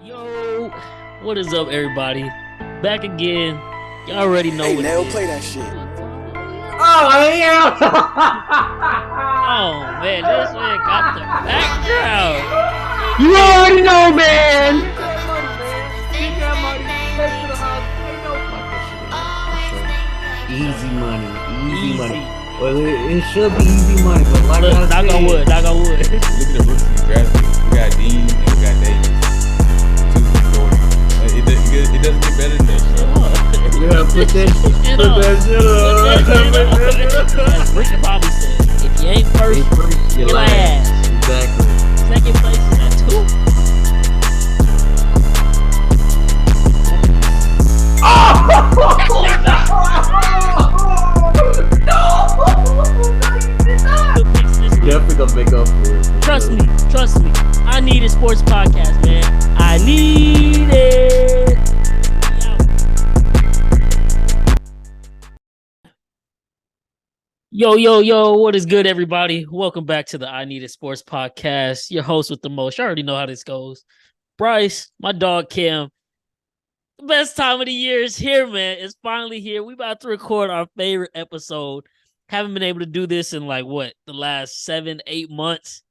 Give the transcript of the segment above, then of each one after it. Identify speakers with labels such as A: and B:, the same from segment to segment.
A: Yo, what is up, everybody? Back again. Y'all already know
B: Hey,
A: what
B: Nell,
A: it is.
B: play that shit.
C: Oh yeah!
A: Oh man, this man got the background.
C: You already know, man.
B: Get that money, man. Get that money. Take to the house. Ain't no
C: Easy money, easy
A: Easy.
C: money. Well, it should be easy money, but like
A: Look,
C: I
A: knock
C: said,
A: on wood, knock on wood.
D: Look at the rookies we drafted. We got Dean and we got Davis. Two from Florida. It doesn't get better than that shit.
C: yeah, put that shit up.
A: As Ricky Bobby said, if you ain't first,
C: You're
A: you're
C: last.
A: last.
C: Exactly.
A: Second place is at 2.
C: Definitely gonna make up for it.
A: Trust me. I need a sports podcast, man. I need it. We out. Yo, what is good, everybody? Welcome back to the I Need It Sports Podcast. Your host with the most. You already know how this goes. Bryce, my dog Cam. The best time of the year is here, man. It's finally here. We about to record our favorite episode. Haven't been able to do this in the last 7-8 months.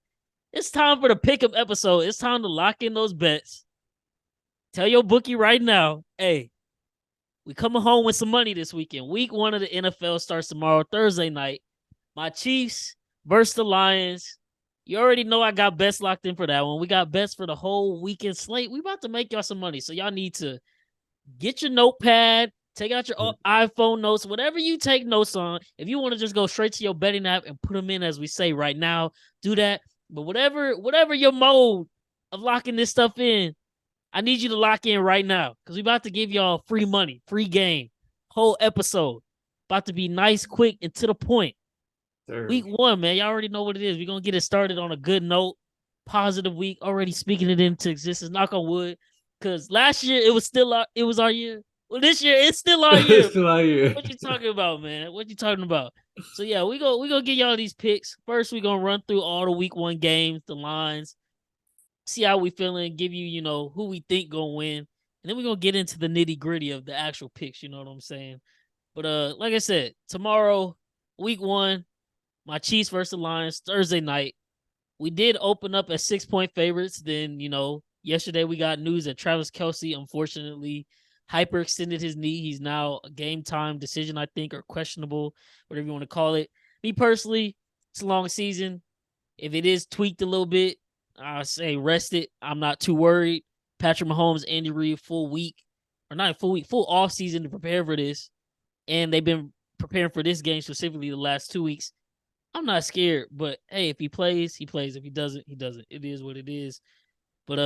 A: It's time for the pickup episode. It's time to lock in those bets. Tell your bookie right now, hey, we coming home with some money this weekend. Week 1 of the NFL starts tomorrow, Thursday night. My Chiefs versus the Lions. You already know I got bets locked in for that one. We got bets for the whole weekend slate. We about to make y'all some money. So y'all need to get your notepad, take out your iPhone notes, whatever you take notes on. If you want to just go straight to your betting app and put them in as we say right now, do that. But whatever your mode of locking this stuff in, I need you to lock in right now because we about to give y'all free money, free game, whole episode. About to be nice, quick, and to the point. Week 1, man, y'all already know what it is. We're going to get it started on a good note. Positive week, already speaking it into existence. Knock on wood. Because last year, it was our year. Well, this year, it's still our year.
C: It's still our year.
A: What you talking about, man? What you talking about? So, yeah, we gonna get y'all these picks. First, we're going to run through all the week 1 games, the lines, see how we feeling, give you, who we think going to win. And then we're going to get into the nitty gritty of the actual picks, you know what I'm saying? But like I said, tomorrow, week 1, my Chiefs versus the Lions, Thursday night. We did open up as 6-point favorites. Then, yesterday we got news that Travis Kelce, unfortunately, hyperextended his knee. He's now a game time decision, I think, or questionable, whatever you want to call it. Me personally, it's a long season. If it is tweaked a little bit, I say rest it. I'm not too worried. Patrick Mahomes, Andy Reid, full off season to prepare for this. And they've been preparing for this game specifically the last 2 weeks. I'm not scared, but hey, if he plays, he plays. If he doesn't, he doesn't. It is what it is. But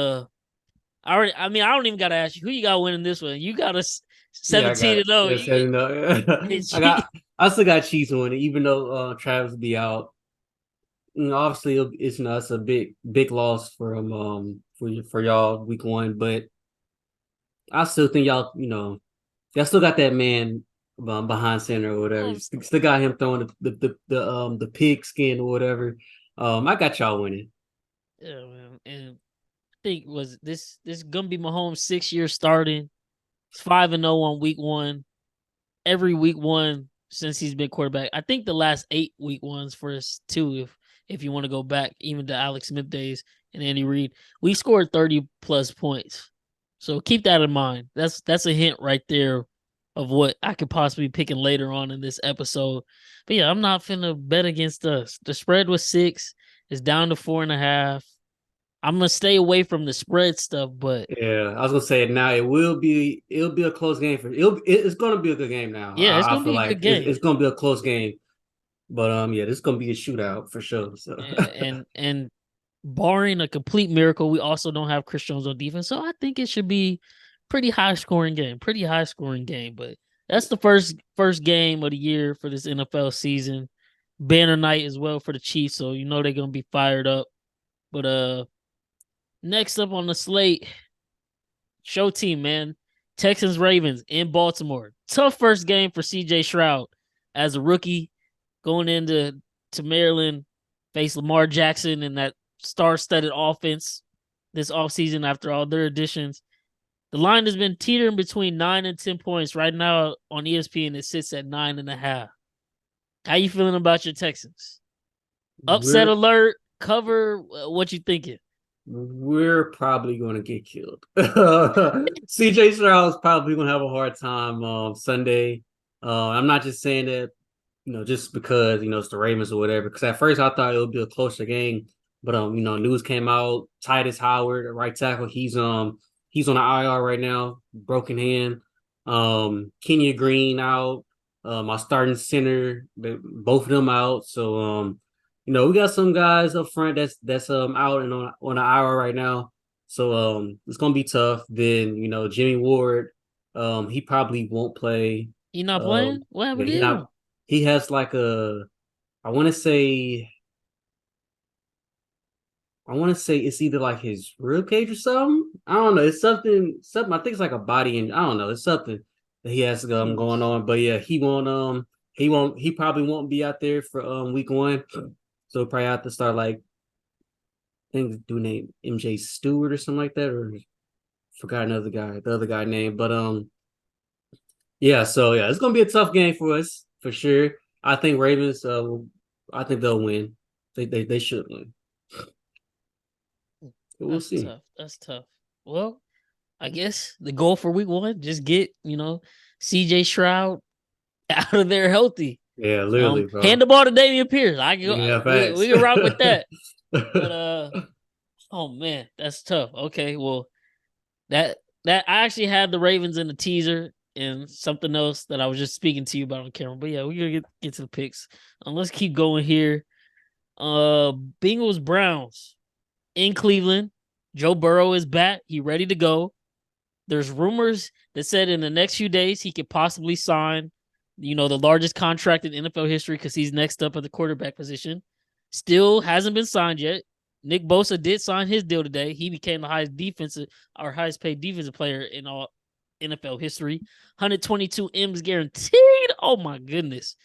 A: I don't even gotta ask you who you got winning this one. You got us 17-0.
C: I still got Chiefs winning, even though Travis be out. Obviously, it's a big loss for y'all week 1, but I still think y'all still got that man behind center or whatever. Still got him throwing the pigskin or whatever. I got y'all winning.
A: Yeah, man. And I think was this gonna be Mahomes' 6 year starting. It's 5-0 on week 1. Every week 1 since he's been quarterback. I think the last 8 week 1s for us too, if you want to go back even to Alex Smith days and Andy Reid. We scored 30 plus points. So keep that in mind. That's a hint right there of what I could possibly be picking later on in this episode. But yeah, I'm not finna bet against us. The spread was 6. It's down to 4.5. I'm gonna stay away from the spread stuff, but
C: yeah, I was gonna say now it'll be a close game it's gonna be a good game now.
A: Yeah, it's gonna
C: I feel
A: be a
C: like
A: good game.
C: it's gonna be a close game. But yeah, this is gonna be a shootout for sure. So
A: and barring a complete miracle, we also don't have Chris Jones on defense. So I think it should be pretty high scoring game. But that's the first game of the year for this NFL season. Banner night as well for the Chiefs, so they're gonna be fired up. But next up on the slate, show team, man. Texans Ravens in Baltimore. Tough first game for CJ Stroud as a rookie going into Maryland, face Lamar Jackson and that star-studded offense. this offseason after all their additions. The line has been teetering between 9 and 10 points. Right now on ESPN, it sits at 9.5. How you feeling about your Texans? Upset
C: We're
A: alert, cover. What you thinking?
C: we're probably going to get killed. CJ Stroud's probably going to have a hard time Sunday. I'm not just saying that, just because it's the Ravens or whatever. Because at first I thought it would be a closer game, but news came out. Titus Howard, right tackle, he's on the IR right now, broken hand. Kenya Green out. My starting center, both of them out. So we got some guys up front that's out and on the IR right now. So it's gonna be tough. Then Jimmy Ward, he probably won't play.
A: He not
C: Um,
A: playing? What
C: yeah,
A: happened to him?
C: he has like I want to say it's either like his rib cage or something. I don't know. It's something. I think it's like a body, and I don't know. It's something that he has going on. But yeah, he probably won't be out there for week 1. So probably have to start like I think do name MJ Stewart or something like that, or forgot the other guy name. But yeah. So yeah, it's gonna be a tough game for us for sure. I think Ravens. I think they'll win. They should win. But we'll
A: That's
C: see.
A: tough. That's tough. Well, I guess the goal for week 1, just get, CJ Stroud out of there healthy.
C: Yeah, literally, bro.
A: Hand the ball to Damian Pierce. I can go,
C: Yeah,
A: we
C: facts.
A: can rock with that. But oh man, that's tough. Okay, well that I actually had the Ravens in the teaser and something else that I was just speaking to you about on camera. But yeah, we're gonna get to the picks. Let's keep going here. Bengals Browns in Cleveland. Joe Burrow is back. He ready to go. There's rumors that said in the next few days he could possibly sign, the largest contract in NFL history because he's next up at the quarterback position. Still hasn't been signed yet. Nick Bosa did sign his deal today. He became the highest paid defensive player in all NFL history. 122 M's guaranteed. Oh my goodness.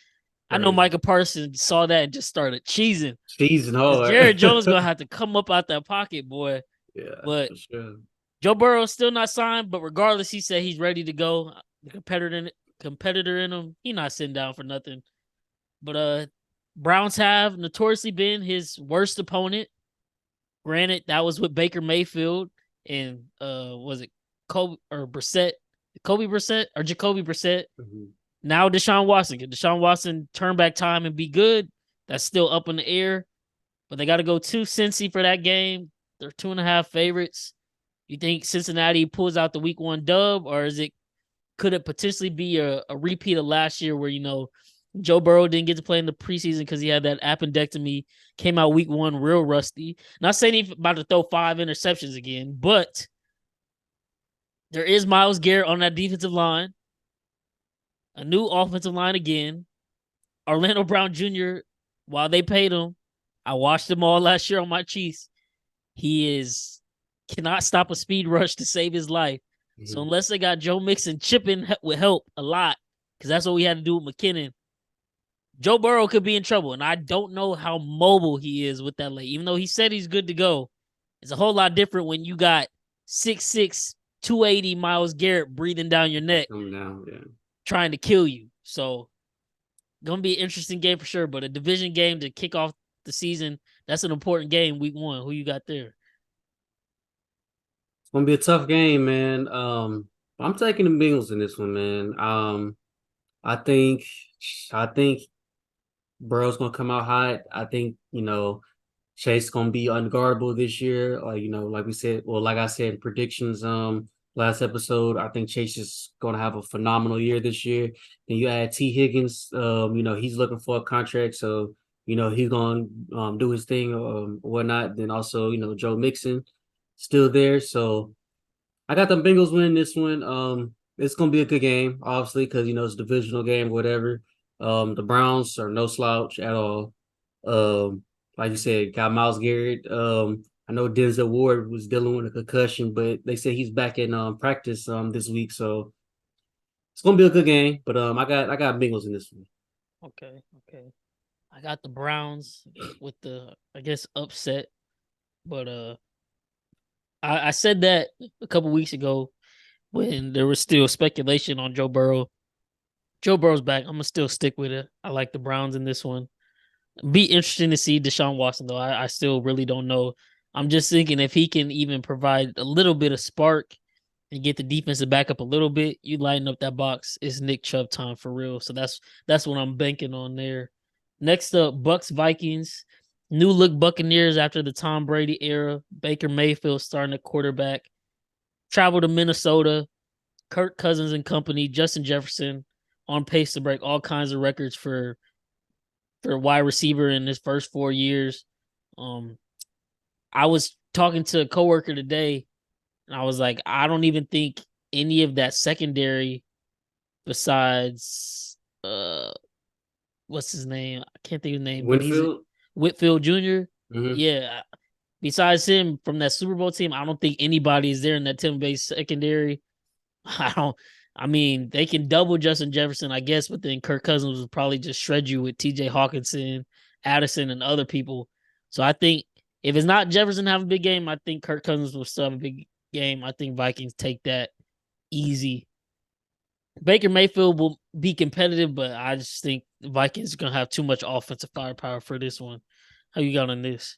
A: I know
C: Crazy.
A: Micah Parsons saw that and just started cheesing.
C: Cheesing
A: Because
C: hard.
A: Jared Jones gonna have to come up out that pocket, boy.
C: Yeah,
A: But
C: for sure.
A: Joe Burrow's still not signed, but regardless, he said he's ready to go. The competitor in him, he not sitting down for nothing. But Browns have notoriously been his worst opponent. Granted, that was with Baker Mayfield and was it Kobe or Brissett? Kobe Brissett or Jacoby Brissett?
C: Mm-hmm.
A: Now Deshaun Watson. Can Deshaun Watson turn back time and be good? That's still up in the air. But they got to go to Cincy for that game. They're 2.5 favorites. You think Cincinnati pulls out the week 1 dub, or could it potentially be a repeat of last year where, Joe Burrow didn't get to play in the preseason because he had that appendectomy, came out week 1 real rusty. Not saying he's about to throw 5 interceptions again, but there is Myles Garrett on that defensive line. A new offensive line again. Orlando Brown Jr., while they paid him, I watched him all last year on my Chiefs. He cannot stop a speed rush to save his life. Mm-hmm. So unless they got Joe Mixon chipping with help a lot, because that's what we had to do with McKinnon, Joe Burrow could be in trouble. And I don't know how mobile he is with that leg. Even though he said he's good to go, it's a whole lot different when you got 6'6", 280 Myles Garrett breathing down your neck, trying to kill you. So gonna be an interesting game for sure. But a division game to kick off the season, that's an important game week 1. Who you got there?
C: It's gonna be a tough game, man. I'm taking the Bengals in this one, man. I think Burrow's gonna come out hot. I think Chase gonna be unguardable this year. Like we said, well, like I said in predictions, last episode, I think Chase is gonna have a phenomenal year this year. Then you add T. Higgins, he's looking for a contract, so he's gonna do his thing or whatnot. Then also, Joe Mixon still there, so I got the Bengals winning this one. It's gonna be a good game, obviously, because it's a divisional game, whatever. The Browns are no slouch at all. Like you said, got Myles Garrett. I know Denzel Ward was dealing with a concussion, but they say he's back in practice this week, so it's gonna be a good game. But I got Bengals in this one.
A: Okay. I got the Browns with the, I guess, upset, but I said that a couple weeks ago when there was still speculation on Joe Burrow. Joe Burrow's back. I'm gonna still stick with it. I like the Browns in this one. Be interesting to see Deshaun Watson though. I still really don't know. I'm just thinking if he can even provide a little bit of spark and get the defense to back up a little bit, you lighten up that box. It's Nick Chubb time for real. So that's what I'm banking on there. Next up, Bucks Vikings. New look Buccaneers after the Tom Brady era. Baker Mayfield starting at quarterback. Travel to Minnesota. Kirk Cousins and company. Justin Jefferson on pace to break all kinds of records for wide receiver in his first 4 years. I was talking to a coworker today, and I was like, I don't even think any of that secondary besides what's his name? I can't think of his name, but he's Whitfield Jr.
C: Mm-hmm.
A: Yeah. Besides him from that Super Bowl team, I don't think anybody is there in that Tampa Bay secondary. I mean, they can double Justin Jefferson, I guess, but then Kirk Cousins would probably just shred you with TJ Hawkinson, Addison, and other people. So I think if it's not Jefferson having a big game, I think Kirk Cousins will still have a big game. I think Vikings take that easy. Baker Mayfield will be competitive, but I just think the Vikings are gonna have too much offensive firepower for this one. How you got on this?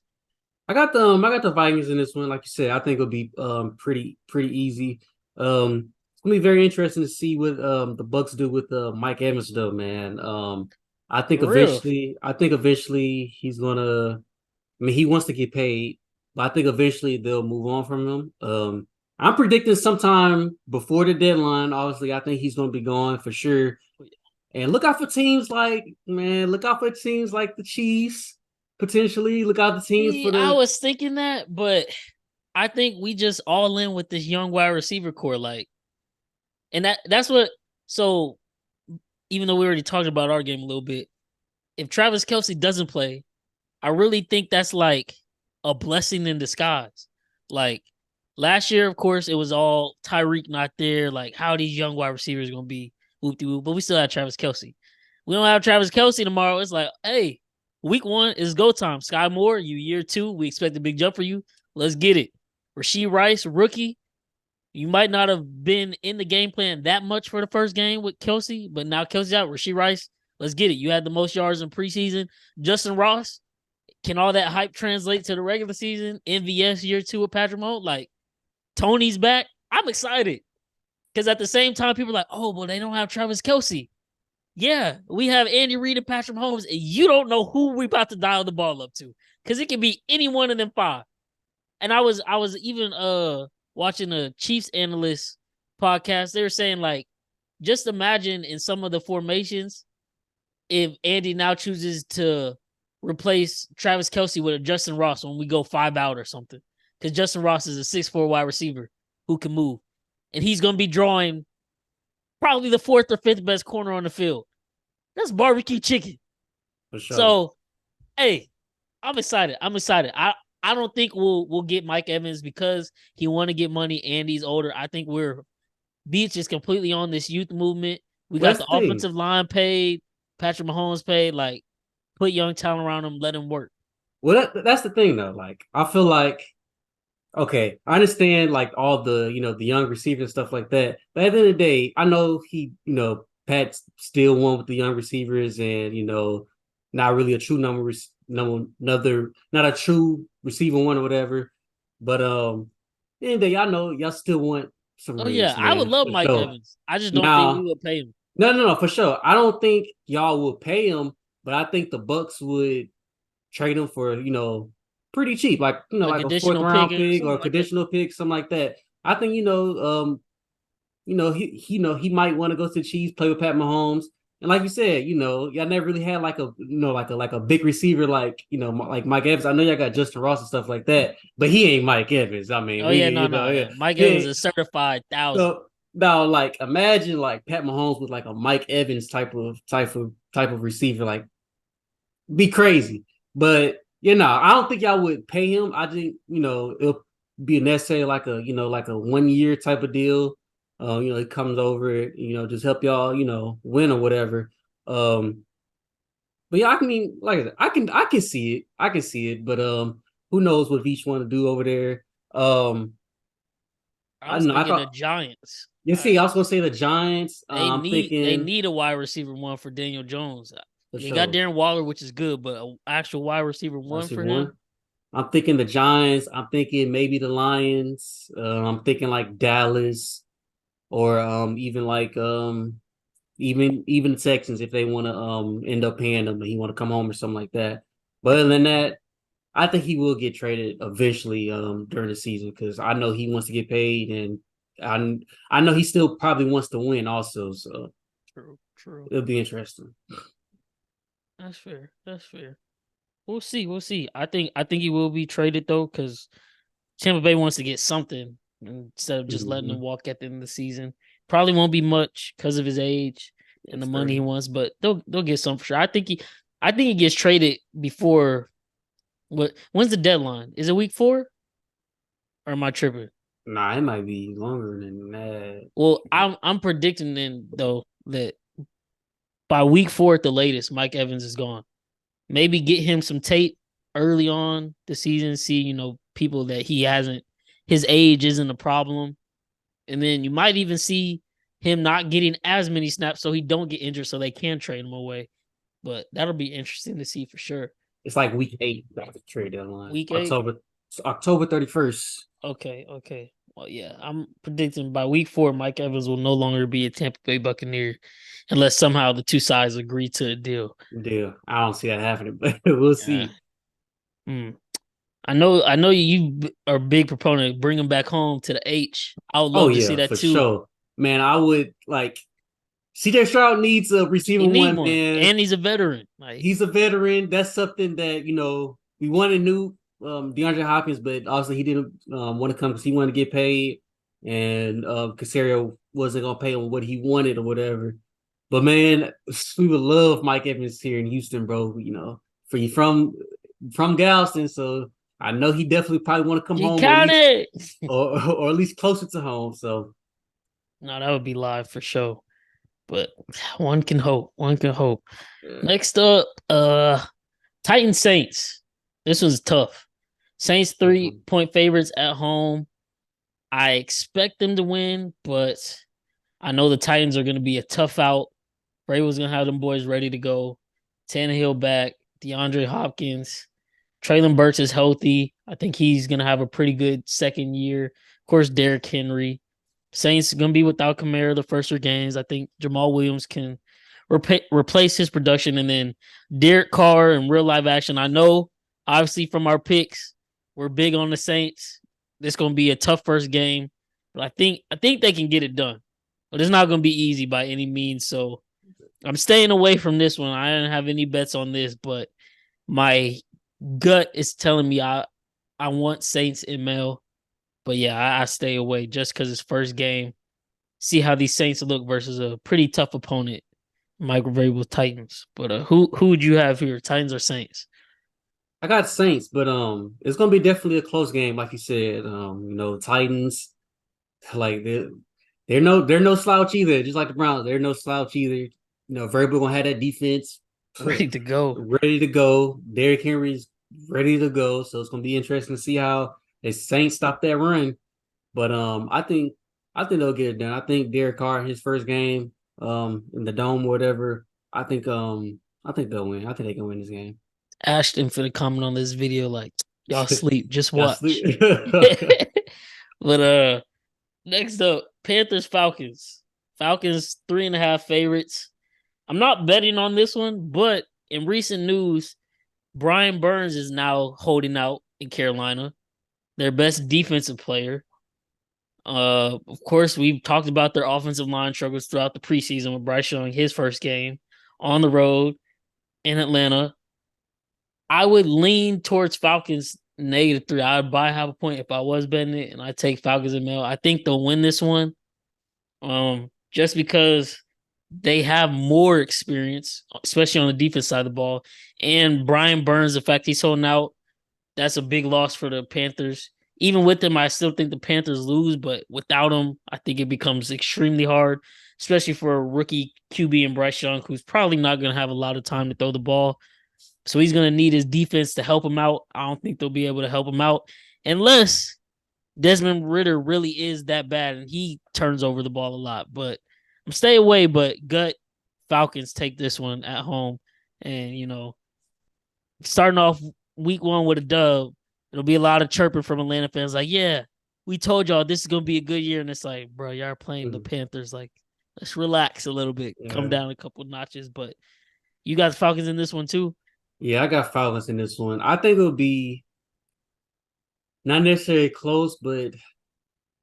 C: I got the Vikings in this one. Like you said, I think it'll be pretty easy. It's gonna be very interesting to see what the Bucks do with Mike Evans though, man. I think eventually he's gonna. I mean, he wants to get paid, but I think eventually they'll move on from him. I'm predicting sometime before the deadline. Obviously, I think he's gonna be gone for sure. And look out for teams like the Chiefs. Potentially, look out the teams for the.
A: I was thinking that, but I think we just all in with this young wide receiver core, like, and that's what. So, even though we already talked about our game a little bit, if Travis Kelce doesn't play, I really think that's like a blessing in disguise. Like last year, of course, it was all Tyreek not there. Like, how are these young wide receivers gonna be whoop-de-whoop? But we still have Travis Kelce. We don't have Travis Kelce tomorrow. It's like, hey. Week 1 is go time. Sky Moore, you year 2. We expect a big jump for you. Let's get it. Rasheed Rice, rookie. You might not have been in the game plan that much for the first game with Kelce, but now Kelce's out. Rasheed Rice, let's get it. You had the most yards in preseason. Justin Ross, can all that hype translate to the regular season? MVS year 2 with Patrick Mahomes? Like, Tony's back. I'm excited. Because at the same time, people are like, oh, well, they don't have Travis Kelce. Yeah, we have Andy Reid and Patrick Mahomes, and you don't know who we about to dial the ball up to, because it can be any one of them 5. And I was even watching a Chiefs analyst podcast. They were saying, like, just imagine in some of the formations if Andy now chooses to replace Travis Kelce with a Justin Ross when we go 5 out or something, because Justin Ross is a 6'4" wide receiver who can move, and he's gonna be drawing probably the 4th or 5th best corner on the field. That's barbecue chicken.
C: For sure.
A: So, hey, I'm excited. I don't think we'll get Mike Evans because he want to get money and he's older. I think Beach is completely on this youth movement. We got the offensive line paid, Patrick Mahomes paid. Like, put young talent around him, let him work.
C: Well, that's the thing though. Like, I feel like, okay, I understand like all the the young receivers and stuff like that. But at the end of the day, I know Pat still won with the young receivers, and not really a true not a true receiver one or whatever. But at the end of the day, y'all know y'all still want some.
A: Oh yeah, I would love Mike Evans. I just don't think we would pay him.
C: No, for sure. I don't think y'all would pay him, but I think the Bucks would trade him for pretty cheap, like like a 4th round pick or a conditional pick, something like that. I think he might want to go to the Chiefs, play with Pat Mahomes, and like you said, y'all never really had like a like a big receiver like like Mike Evans. I know y'all got Justin Ross and stuff like that, but he ain't Mike Evans. I mean,
A: Mike Evans is certified 1,000.
C: So now, like, imagine like Pat Mahomes with like a Mike Evans type of receiver, like, be crazy. But I don't think y'all would pay him. I think it'll be necessary like a like a 1 year type of deal. He comes over, just help y'all, win or whatever. But yeah, I mean, like I said, I can see it. But who knows what each want to do over there.
A: I
C: I
A: was
C: know. I
A: thinking the
C: thought.
A: Giants.
C: You see, I was gonna say the Giants. I'm
A: They
C: thinking
A: need a wide receiver one for Daniel Jones.
C: for
A: They got
C: sure.
A: Darren Waller, which is good, but an actual wide receiver
C: I
A: one
C: see
A: for him.
C: one. I'm thinking the Giants. I'm thinking maybe the Lions. I'm thinking like Dallas or even like even the Texans if they want to end up paying him and he want to come home or something like that. But other than that, I think he will get traded eventually during the season because I know he wants to get paid and I know he still probably wants to win also. So
A: True, true.
C: it'll be interesting.
A: That's fair. That's fair. We'll see. We'll see. I think he will be traded though, because Tampa Bay wants to get something instead of just letting him
C: Mhm.
A: walk at the end of the season. Probably won't be much because of his age and the
C: It's
A: money he
C: 30.
A: wants, but they'll get some for sure. I think he gets traded before when's the deadline? Is it week 4? Or am I tripping?
C: Nah, it might be longer than that.
A: Well, I'm predicting then though that by week 4 at the latest, Mike Evans is gone. Maybe get him some tape early on the season, see, people that he hasn't, his age isn't a problem. And then you might even see him not getting as many snaps so he don't get injured so they can trade him away. But that'll be interesting to see for sure.
C: It's like week 8, that's the trade deadline.
A: Week 8?
C: October 31st.
A: Okay, okay. Well, yeah, I'm predicting by week 4, Mike Evans will no longer be a Tampa Bay Buccaneer unless somehow the two sides agree to a deal.
C: Deal. I don't see that happening, but we'll
A: Yeah.
C: see.
A: I know you are a big proponent of bringing back home to the H. I would
C: Oh
A: love to see
C: yeah,
A: that
C: for
A: too.
C: sure. Man, I would like CJ Stroud needs a receiver
A: He need
C: one,
A: one,
C: man.
A: and he's a veteran. Like,
C: He's a veteran. That's something that, we wanted new DeAndre Hopkins, but also he didn't want to come because he wanted to get paid. And Casario wasn't gonna pay him what he wanted or whatever. But man, we would love Mike Evans here in Houston, bro. For you from Galveston, so I know he definitely probably want to come
A: you
C: home or at
A: count
C: least
A: it.
C: or at least closer to home. So
A: No, that would be live for sure. But one can hope. One can hope.
C: yeah.
A: Next up, Titans Saints. This was tough. Saints 3-point favorites at home. I expect them to win, but I know the Titans are going to be a tough out. Vrabel's going to have them boys ready to go. Tannehill back. DeAndre Hopkins. Traylon Burks is healthy. I think he's going to have a pretty good second year. Of course, Derrick Henry. Saints going to be without Kamara the first 3 games. I think Jamal Williams can replace his production. And then Derek Carr in real live action. I know, obviously, from our picks, we're big on the Saints. This is going to be a tough first game. But I think they can get it done. But it's not going to be easy by any means. So I'm staying away from this one. I don't have any bets on this, but my gut is telling me I want Saints in Mel. But yeah, I stay away just because it's first game. See how these Saints look versus a pretty tough opponent, Michael Vrabel Titans. But who would you have here, Titans or Saints?
C: I got Saints, but it's gonna be definitely a close game, like you said. Titans, like they're no slouch either. Just like the Browns, they're no slouch either. Vrabel gonna have that defense
A: Ready to go.
C: ready to go. Derrick Henry's ready to go. So it's gonna be interesting to see how the Saints stop that run. But I think they'll get it done. I think Derek Carr, his first game, in the dome or whatever. I think they'll win. I think they can win this game.
A: Ashton for the comment on this video, like, y'all sleep, just
C: Y'all
A: watch.
C: sleep. Okay.
A: But next up, Panthers Falcons. Falcons 3.5 favorites. I'm not betting on this one, but in recent news, Brian Burns is now holding out in Carolina, their best defensive player. Of course, we've talked about their offensive line struggles throughout the preseason with Bryce Young, his first game on the road in Atlanta. I would lean towards Falcons -3. I'd buy half a point if I was betting it, and I take Falcons and Mel. I think they'll win this one. Just because they have more experience, especially on the defense side of the ball. And Brian Burns, the fact he's holding out, that's a big loss for the Panthers. Even with him, I still think the Panthers lose, but without him, I think it becomes extremely hard, especially for a rookie QB in Bryce Young, who's probably not going to have a lot of time to throw the ball. So he's going to need his defense to help him out. I don't think they'll be able to help him out unless Desmond Ritter really is that bad, and he turns over the ball a lot. But I'm stay away. But gut Falcons take this one at home, and starting off week 1 with a dub, it'll be a lot of chirping from Atlanta fans. Like, yeah, we told y'all this is gonna be a good year, and it's like, bro, y'all are playing the Panthers. Like, let's relax a little bit, come down a couple notches. But you got the Falcons in this one too.
C: Yeah, I got Falcons in this one. I think it'll be not necessarily close, but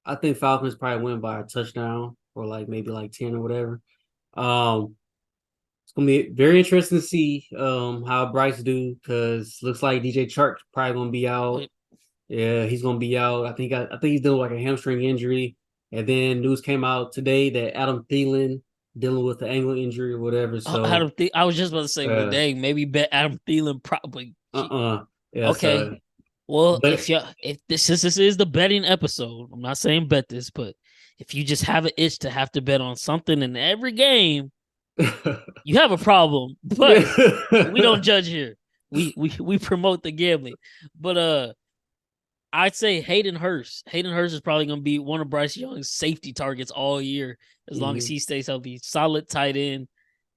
C: I think Falcons probably win by a touchdown or like maybe like 10 or whatever. It's gonna be very interesting to see how Bryce do because looks like DJ Chark probably gonna be out. Yeah, he's gonna be out. I think he's dealing with like a hamstring injury. And then news came out today that Adam Thielen dealing with the ankle injury or whatever. So
A: I was just about to say, well, dang, maybe bet Adam Thielen probably.
C: Yeah.
A: Okay.
C: So,
A: well, if this is the betting episode, I'm not saying bet this, but if you just have an itch to have to bet on something in every game, you have a problem. But we don't judge here. We promote the gambling. But I'd say Hayden Hurst. Hayden Hurst is probably going to be one of Bryce Young's safety targets all year as long as he stays healthy. Solid tight end,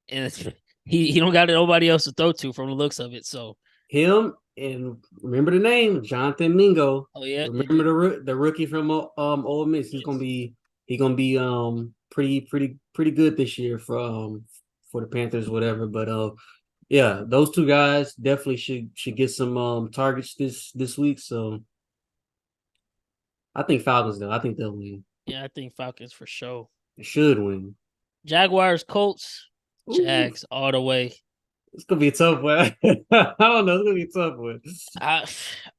A: and he don't got nobody else to throw to from the looks of it. So
C: him and remember the name Jonathan Mingo.
A: Oh yeah,
C: remember the rookie from Ole Miss. He's gonna be pretty good this year for the Panthers, whatever. But yeah, those two guys definitely should get some targets this week. So I think Falcons though. I think they'll win.
A: Yeah, I think Falcons for sure.
C: They should win.
A: Jaguars, Colts, Jags all the way.
C: It's gonna be a tough one. I don't know. It's gonna be a tough one.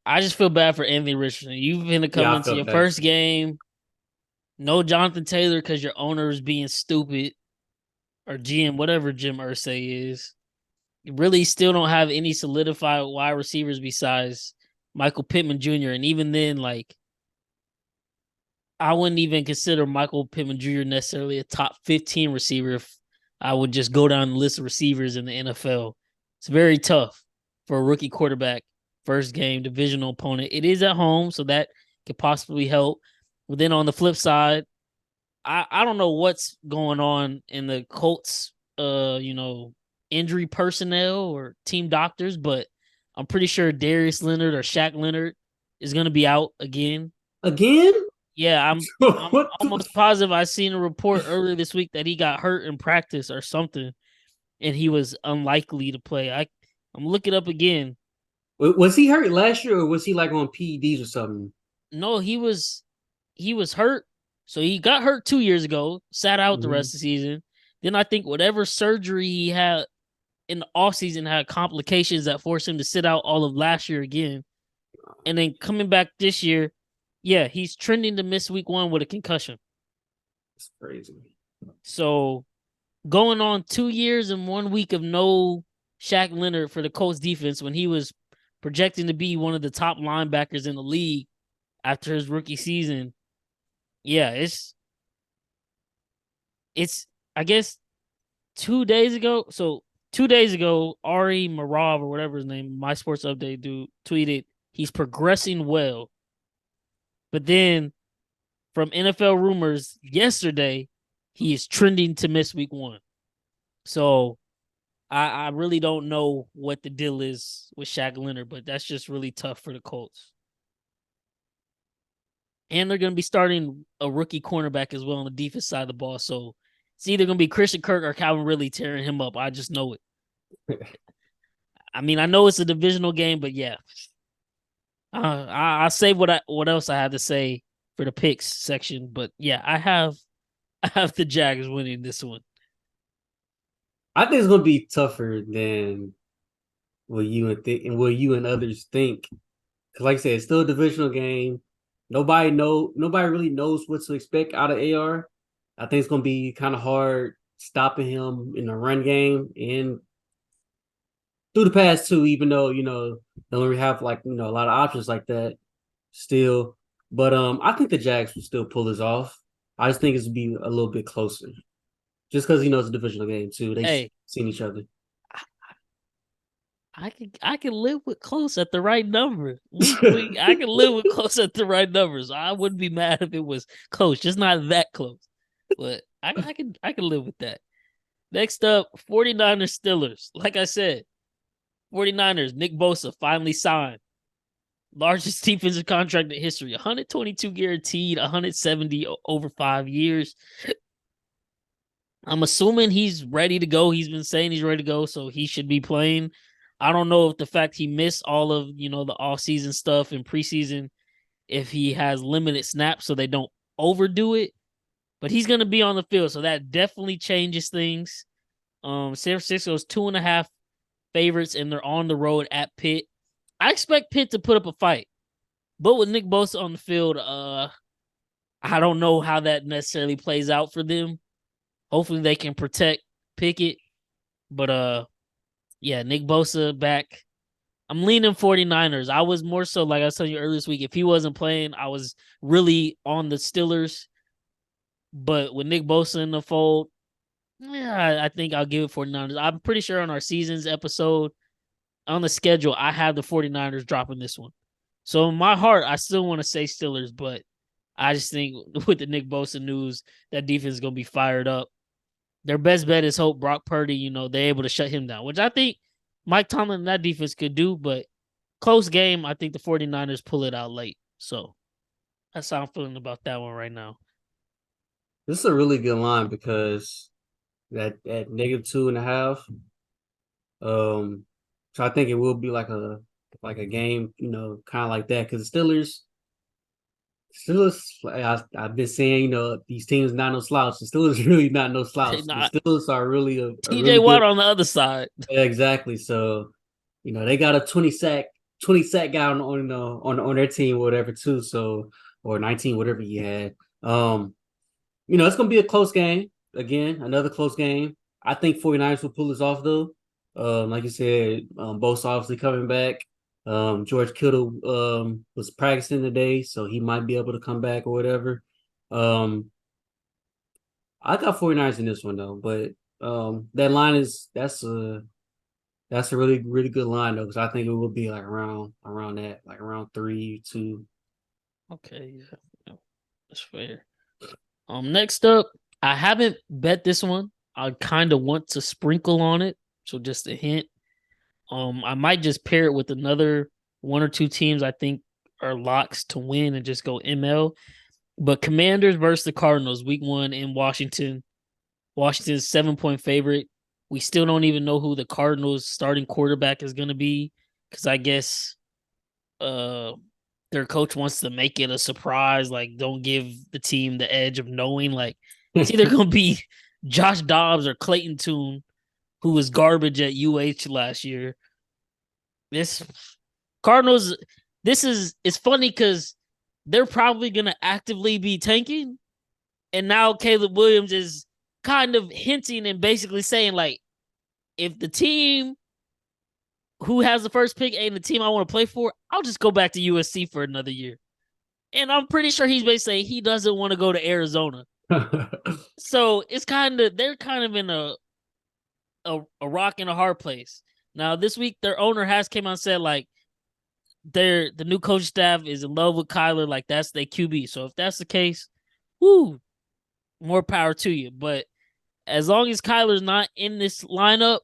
A: I just feel bad for Anthony Richardson. You've been to come into your first game. No Jonathan Taylor because your owner is being stupid, or GM, whatever Jim Irsay is. You really still don't have any solidified wide receivers besides Michael Pittman Jr. And even then, like, I wouldn't even consider Michael Pittman Jr. necessarily a top 15 receiver if I would just go down the list of receivers in the NFL. It's very tough for a rookie quarterback, first game, divisional opponent. It is at home, so that could possibly help. But then on the flip side, I don't know what's going on in the Colts, injury personnel or team doctors, but I'm pretty sure Darius Leonard or Shaq Leonard is going to be out again.
C: Again?
A: Yeah, I'm almost positive I seen a report earlier this week that he got hurt in practice or something, and he was unlikely to play. I'm looking up again.
C: Was he hurt last year, or was he like on PEDs or something?
A: No, he was hurt. So he got hurt 2 years ago, sat out the rest of the season. Then I think whatever surgery he had in the offseason had complications that forced him to sit out all of last year again. And then coming back this year, yeah, he's trending to miss week 1 with a concussion.
C: That's crazy.
A: So going on 2 years and 1 week of no Shaq Leonard for the Colts defense when he was projecting to be one of the top linebackers in the league after his rookie season. Yeah, it's I guess 2 days ago. So 2 days ago, Ari Marav or whatever his name, My Sports Update dude, tweeted he's progressing well. But then from NFL rumors yesterday, he is trending to miss week 1. So I really don't know what the deal is with Shaq Leonard, but that's just really tough for the Colts. And they're going to be starting a rookie cornerback as well on the defense side of the ball. So it's either going to be Christian Kirk or Calvin Ridley tearing him up. I just know it. I mean, I know it's a divisional game, but yeah. I'll say what else I have to say for the picks section. But yeah, I have the Jags winning this one.
C: I think it's going to be tougher than what you and others think. Because like I said, it's still a divisional game. Nobody really knows what to expect out of AR. I think it's going to be kind of hard stopping him in the run game and through the pass too, even though, they don't really have like, a lot of options like that still. But I think the Jags will still pull this off. I just think it's be a little bit closer. Just because, it's a divisional game too. They've seen each other.
A: I can live with close at the right number. I can live with close at the right numbers. I wouldn't be mad if it was close, just not that close. But I can live with that. Next up, 49ers Steelers. Like I said, 49ers, Nick Bosa finally signed. Largest defensive contract in history. 122 guaranteed, 170 over 5 years. I'm assuming he's ready to go. He's been saying he's ready to go, so he should be playing. I don't know if the fact he missed all of, the off-season stuff and preseason, if he has limited snaps so they don't overdo it. But he's going to be on the field, so that definitely changes things. San Francisco's 2.5 favorites, and they're on the road at Pitt. I expect Pitt to put up a fight. But with Nick Bosa on the field, I don't know how that necessarily plays out for them. Hopefully they can protect Pickett. But, yeah, Nick Bosa back. I'm leaning 49ers. I was more so, like I was telling you earlier this week, if he wasn't playing, I was really on the Steelers. But with Nick Bosa in the fold, yeah, I think I'll give it 49ers. I'm pretty sure on our seasons episode, on the schedule, I have the 49ers dropping this one. So in my heart, I still want to say Steelers, but I just think with the Nick Bosa news, that defense is going to be fired up. Their best bet is hope Brock Purdy, they're able to shut him down, which I think Mike Tomlin and that defense could do, but close game, I think the 49ers pull it out late. So that's how I'm feeling about that one right now.
C: This is a really good line because at -2.5. So I think it will be like a game, kind of like that. Because the Steelers, I've been saying, these teams not no slouch. The Steelers really not no slouch. The Steelers are really a
A: TJ
C: really
A: Watt
C: good,
A: on the other side.
C: Yeah, exactly. So, they got a 20 sack guy on their team or whatever too. So, or 19, whatever he had. It's gonna be a close game. Again, another close game. I think 49ers will pull this off though. Like you said, Bosa obviously coming back. George Kittle was practicing today, so he might be able to come back or whatever. I got 49ers in this one though, but that line that's a really, really good line though, because I think it will be like around that, like around 3-2.
A: Okay, yeah, that's fair. Next up, I haven't bet this one. I kind of want to sprinkle on it, so just a hint. I might just pair it with another one or two teams I think are locks to win and just go ML. But Commanders versus the Cardinals, week 1 in Washington. Washington's 7-point favorite. We still don't even know who the Cardinals starting quarterback is going to be because I guess their coach wants to make it a surprise. Like, don't give the team the edge of knowing. Like, it's either going to be Josh Dobbs or Clayton Tune, who was garbage at UH last year. This Cardinals, it's funny because they're probably going to actively be tanking. And now Caleb Williams is kind of hinting and basically saying, like, if the team who has the first pick ain't the team I want to play for, I'll just go back to USC for another year. And I'm pretty sure he's basically saying he doesn't want to go to Arizona. So they're kind of in a rock and a hard place. Now, this week, their owner has came out and said, like, the new coach staff is in love with Kyler, like that's their QB. So if that's the case, woo, more power to you. But as long as Kyler's not in this lineup,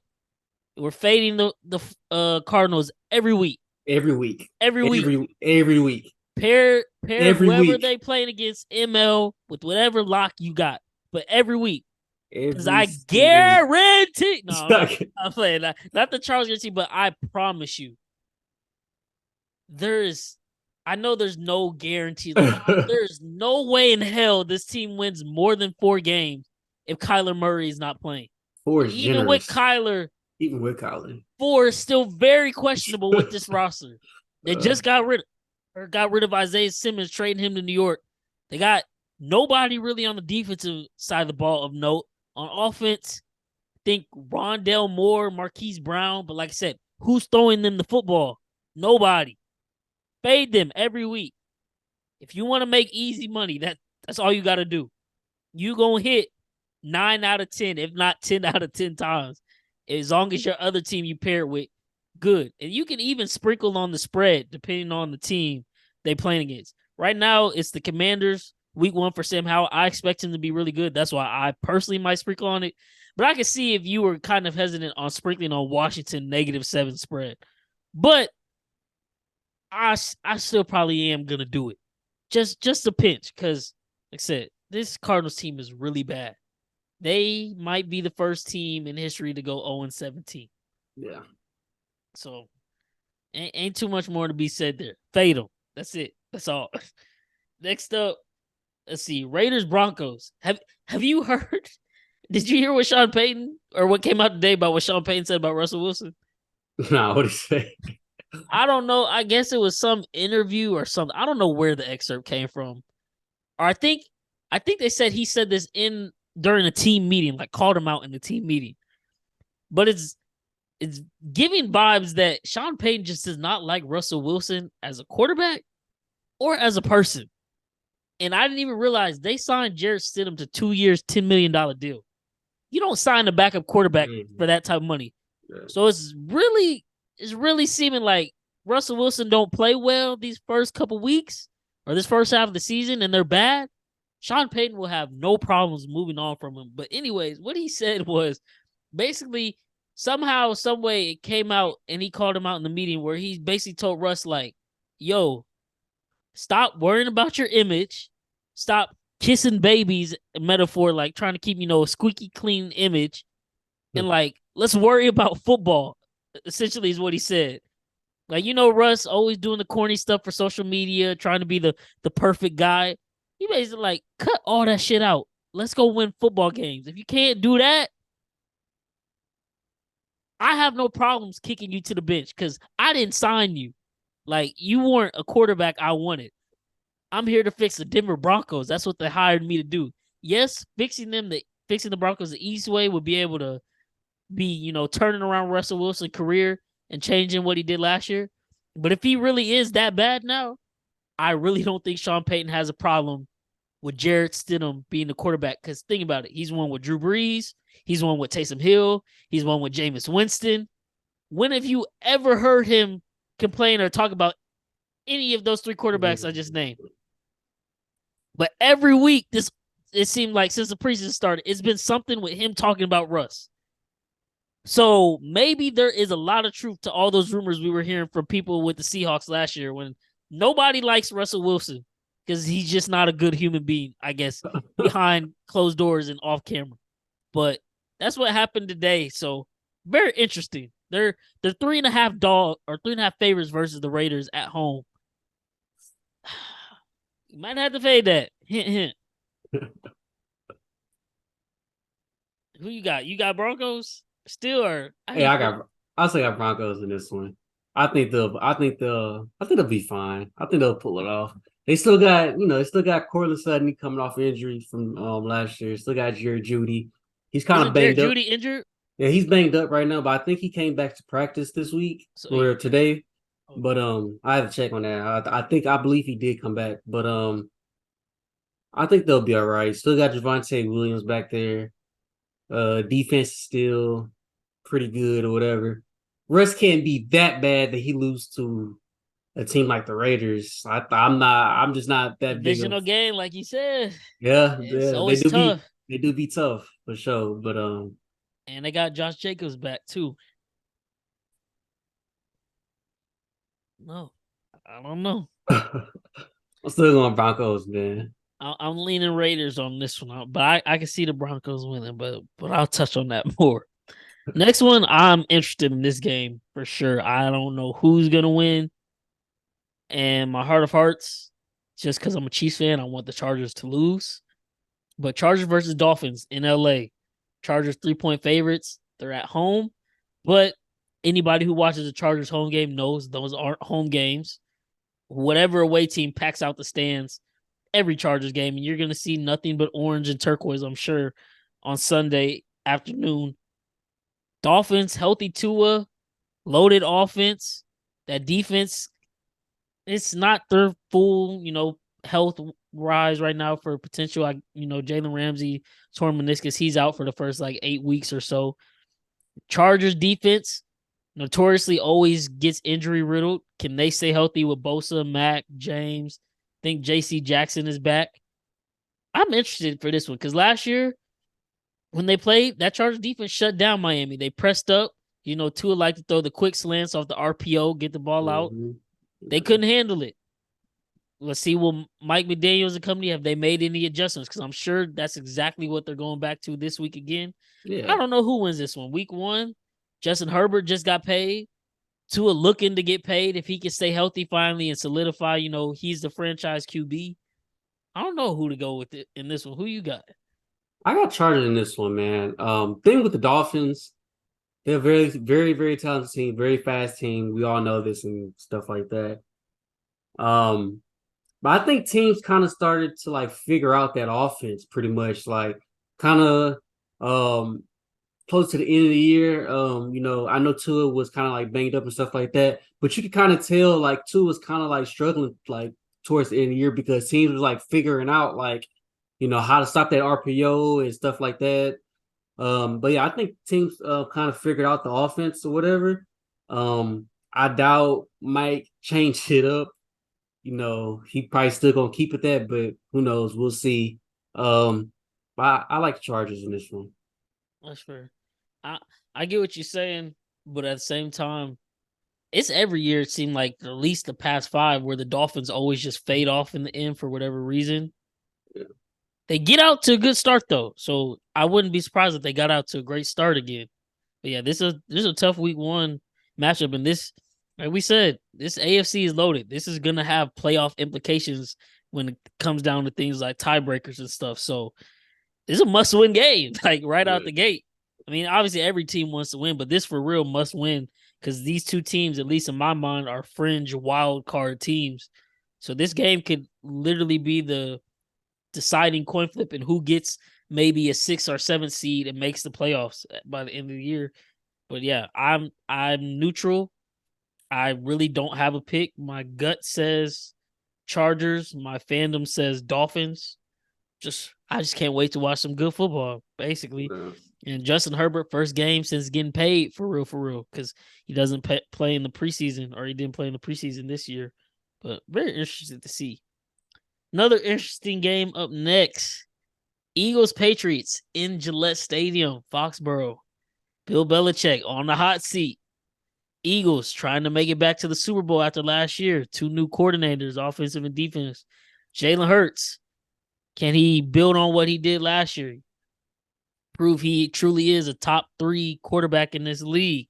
A: we're fading the Cardinals every week.
C: Every week.
A: Every week.
C: Every week.
A: Pair
C: every
A: whoever
C: week.
A: they playing against ML with whatever lock you got. But every week. Because I guarantee. No, I'm playing. Not the Charles guarantee, but I promise you. I know there's no guarantee. There's no way in hell this team wins more than 4 games if Kyler Murray is not playing.
C: 4 is
A: Even
C: generous.
A: Even with Kyler. 4 is still very questionable with this roster. They just got rid of Isaiah Simmons, trading him to New York. They got nobody really on the defensive side of the ball of note. On offense, I think Rondale Moore, Marquise Brown, but like I said, who's throwing them the football? Nobody. Fade them every week. If you want to make easy money, that's all you got to do. You gonna hit 9 out of 10, if not 10 out of 10 times. As long as your other team you pair with good. And you can even sprinkle on the spread depending on the team they playing against. Right now, it's the Commanders, week 1 for Sam Howell. I expect him to be really good. That's why I personally might sprinkle on it. But I can see if you were kind of hesitant on sprinkling on Washington -7 spread. But I still probably am going to do it. Just a pinch because, like I said, this Cardinals team is really bad. They might be the first team in history to go 0-17.
C: Yeah.
A: So ain't too much more to be said there. Fade them. That's it. That's all. Next up, let's see. Raiders Broncos. Have you heard? Did you hear what Sean Payton or what came out today about what Sean Payton said about Russell Wilson?
C: Nah, what do you say?
A: I don't know. I guess it was some interview or something. I don't know where the excerpt came from. Or I think they said he said this during a team meeting, like called him out in the team meeting. But it's giving vibes that Sean Payton just does not like Russell Wilson as a quarterback or as a person. And I didn't even realize they signed Jarrett Stidham to 2 years, $10 million deal. You don't sign a backup quarterback for that type of money.
C: Yeah.
A: So it's really seeming like Russell Wilson don't play well these first couple weeks or this first half of the season and they're bad. Sean Payton will have no problems moving on from him. But anyways, what he said was basically somehow, some way it came out and he called him out in the meeting where he basically told Russ like, yo, stop worrying about your image. Stop kissing babies, metaphor, like trying to keep, a squeaky clean image. And like, let's worry about football, essentially is what he said. Like, Russ always doing the corny stuff for social media, trying to be the perfect guy. He basically like, cut all that shit out. Let's go win football games. If you can't do that, I have no problems kicking you to the bench because I didn't sign you. Like, you weren't a quarterback I wanted. I'm here to fix the Denver Broncos. That's what they hired me to do. Yes, fixing the Broncos the easy way would be able to be, turning around Russell Wilson's career and changing what he did last year. But if he really is that bad now, I really don't think Sean Payton has a problem with Jarrett Stidham being the quarterback. Because think about it. He's won with Drew Brees. He's won with Taysom Hill. He's won with Jameis Winston. When have you ever heard him complain or talk about any of those 3 quarterbacks I just named? But every week, it seemed like since the preseason started, it's been something with him talking about Russ. So maybe there is a lot of truth to all those rumors we were hearing from people with the Seahawks last year when nobody likes Russell Wilson because he's just not a good human being, I guess, behind closed doors and off camera. But that's what happened today. So very interesting. They're 3.5 favorites versus the Raiders at home. You might have to fade that. Hint, hint. Who you got? You got Broncos still, or
C: I still got Broncos in this one. I think they'll be fine. I think they'll pull it off. They still got, Cortland Sutton coming off injury from last year. Still got Jerry Jeudy. He's kind of banged up.
A: Jeudy injured?
C: Yeah, he's banged up right now, but I think he came back to practice this week or today. But I have to check on that. I believe he did come back, but I think they'll be all right. Still got Javonte Williams back there. Defense is still pretty good or whatever. Russ can't be that bad that he lose to a team like the Raiders. I'm just not that big.
A: Divisional game, like you said.
C: Yeah,
A: it's always tough.
C: They do be tough for sure, but
A: and they got Josh Jacobs back too. No, I don't know.
C: I'm still going Broncos, man.
A: I'm leaning Raiders on this one, but I can see the Broncos winning, but I'll touch on that more. Next one, I'm interested in this game for sure. I don't know who's gonna win, and my heart of hearts, just because I'm a Chiefs fan, I want the Chargers to lose. But Chargers versus Dolphins in LA. Chargers 3-point favorites. They're at home, but anybody who watches the Chargers home game knows those aren't home games. Whatever away team packs out the stands every Chargers game, and you're going to see nothing but orange and turquoise, I'm sure, on Sunday afternoon. Dolphins, healthy Tua, loaded offense. That defense, it's not their full, health rise right now for potential. Jalen Ramsey, torn meniscus, he's out for the first 8 weeks or so. Chargers defense, notoriously always gets injury riddled. Can they stay healthy with Bosa, Mac, James? I think J.C. Jackson is back. I'm interested for this one because last year when they played, that Chargers defense shut down Miami. They pressed up. Tua liked to throw the quick slants off the RPO, get the ball out. They couldn't handle it. Let's see, will Mike McDaniels and company, have they made any adjustments? Because I'm sure that's exactly what they're going back to this week again.
C: Yeah.
A: I don't know who wins this one. Week 1, Justin Herbert just got paid. Tua looking to get paid if he can stay healthy finally and solidify, he's the franchise QB. I don't know who to go with it in this one. Who you got?
C: I got Chargers in this one, man. Thing with the Dolphins, they're a very, very, very talented team, very fast team. We all know this and stuff like that. But I think teams kind of started to like figure out that offense pretty much, like kind of close to the end of the year. I know Tua was kind of like banged up and stuff like that, but you could kind of tell like Tua was kind of like struggling like towards the end of the year because teams was like figuring out like, how to stop that RPO and stuff like that. But yeah, I think teams kind of figured out the offense or whatever. I doubt Mike changed it up. He probably still gonna keep it that, but who knows? We'll see. I like the Chargers in this one.
A: That's fair. I get what you're saying, but at the same time, it's every year it seemed like at least the past 5 where the Dolphins always just fade off in the end for whatever reason.
C: Yeah.
A: They get out to a good start though, so I wouldn't be surprised if they got out to a great start again. But yeah, this is a tough week 1 matchup, and this, like we said, this AFC is loaded. This is gonna have playoff implications when it comes down to things like tiebreakers and stuff. So this is a must-win game, like right out the gate. I mean, obviously every team wants to win, but this for real must win because these two teams, at least in my mind, are fringe wild card teams. So this game could literally be the deciding coin flip and who gets maybe a 6 or 7 seed and makes the playoffs by the end of the year. But yeah, I'm neutral. I really don't have a pick. My gut says Chargers. My fandom says Dolphins. I just can't wait to watch some good football, basically.
C: Yeah.
A: And Justin Herbert, first game since getting paid for real, because he doesn't play in the preseason, or he didn't play in the preseason this year. But very interested to see. Another interesting game up next. Eagles-Patriots in Gillette Stadium, Foxborough. Bill Belichick on the hot seat. Eagles trying to make it back to the Super Bowl after last year. 2 new coordinators, offensive and defense. Jalen Hurts. Can he build on what he did last year? Prove he truly is a top 3 quarterback in this league.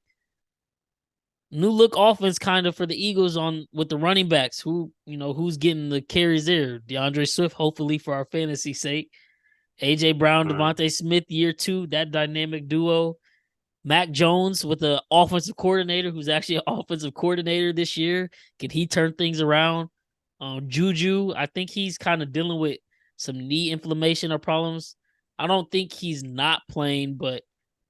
A: New look offense kind of for the Eagles with the running backs. Who's getting the carries there? DeAndre Swift, hopefully for our fantasy sake. AJ Brown, Devontae Smith, year 2, that dynamic duo. Mac Jones with the offensive coordinator who's actually an offensive coordinator this year. Can he turn things around? Juju, I think he's kind of dealing with some knee inflammation or problems. I don't think he's not playing, but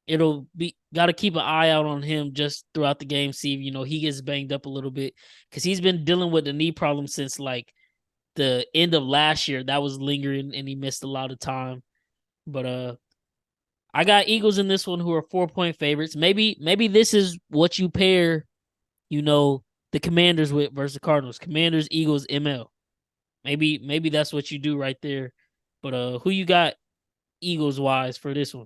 A: it'll be got to keep an eye out on him just throughout the game. See if he gets banged up a little bit because he's been dealing with the knee problem since like the end of last year. That was lingering and he missed a lot of time. But I got Eagles in this one who are 4-point favorites. Maybe this is what you pair, the Commanders with versus the Cardinals. Commanders, Eagles, ML. Maybe that's what you do right there. But who you got Eagles wise for this one?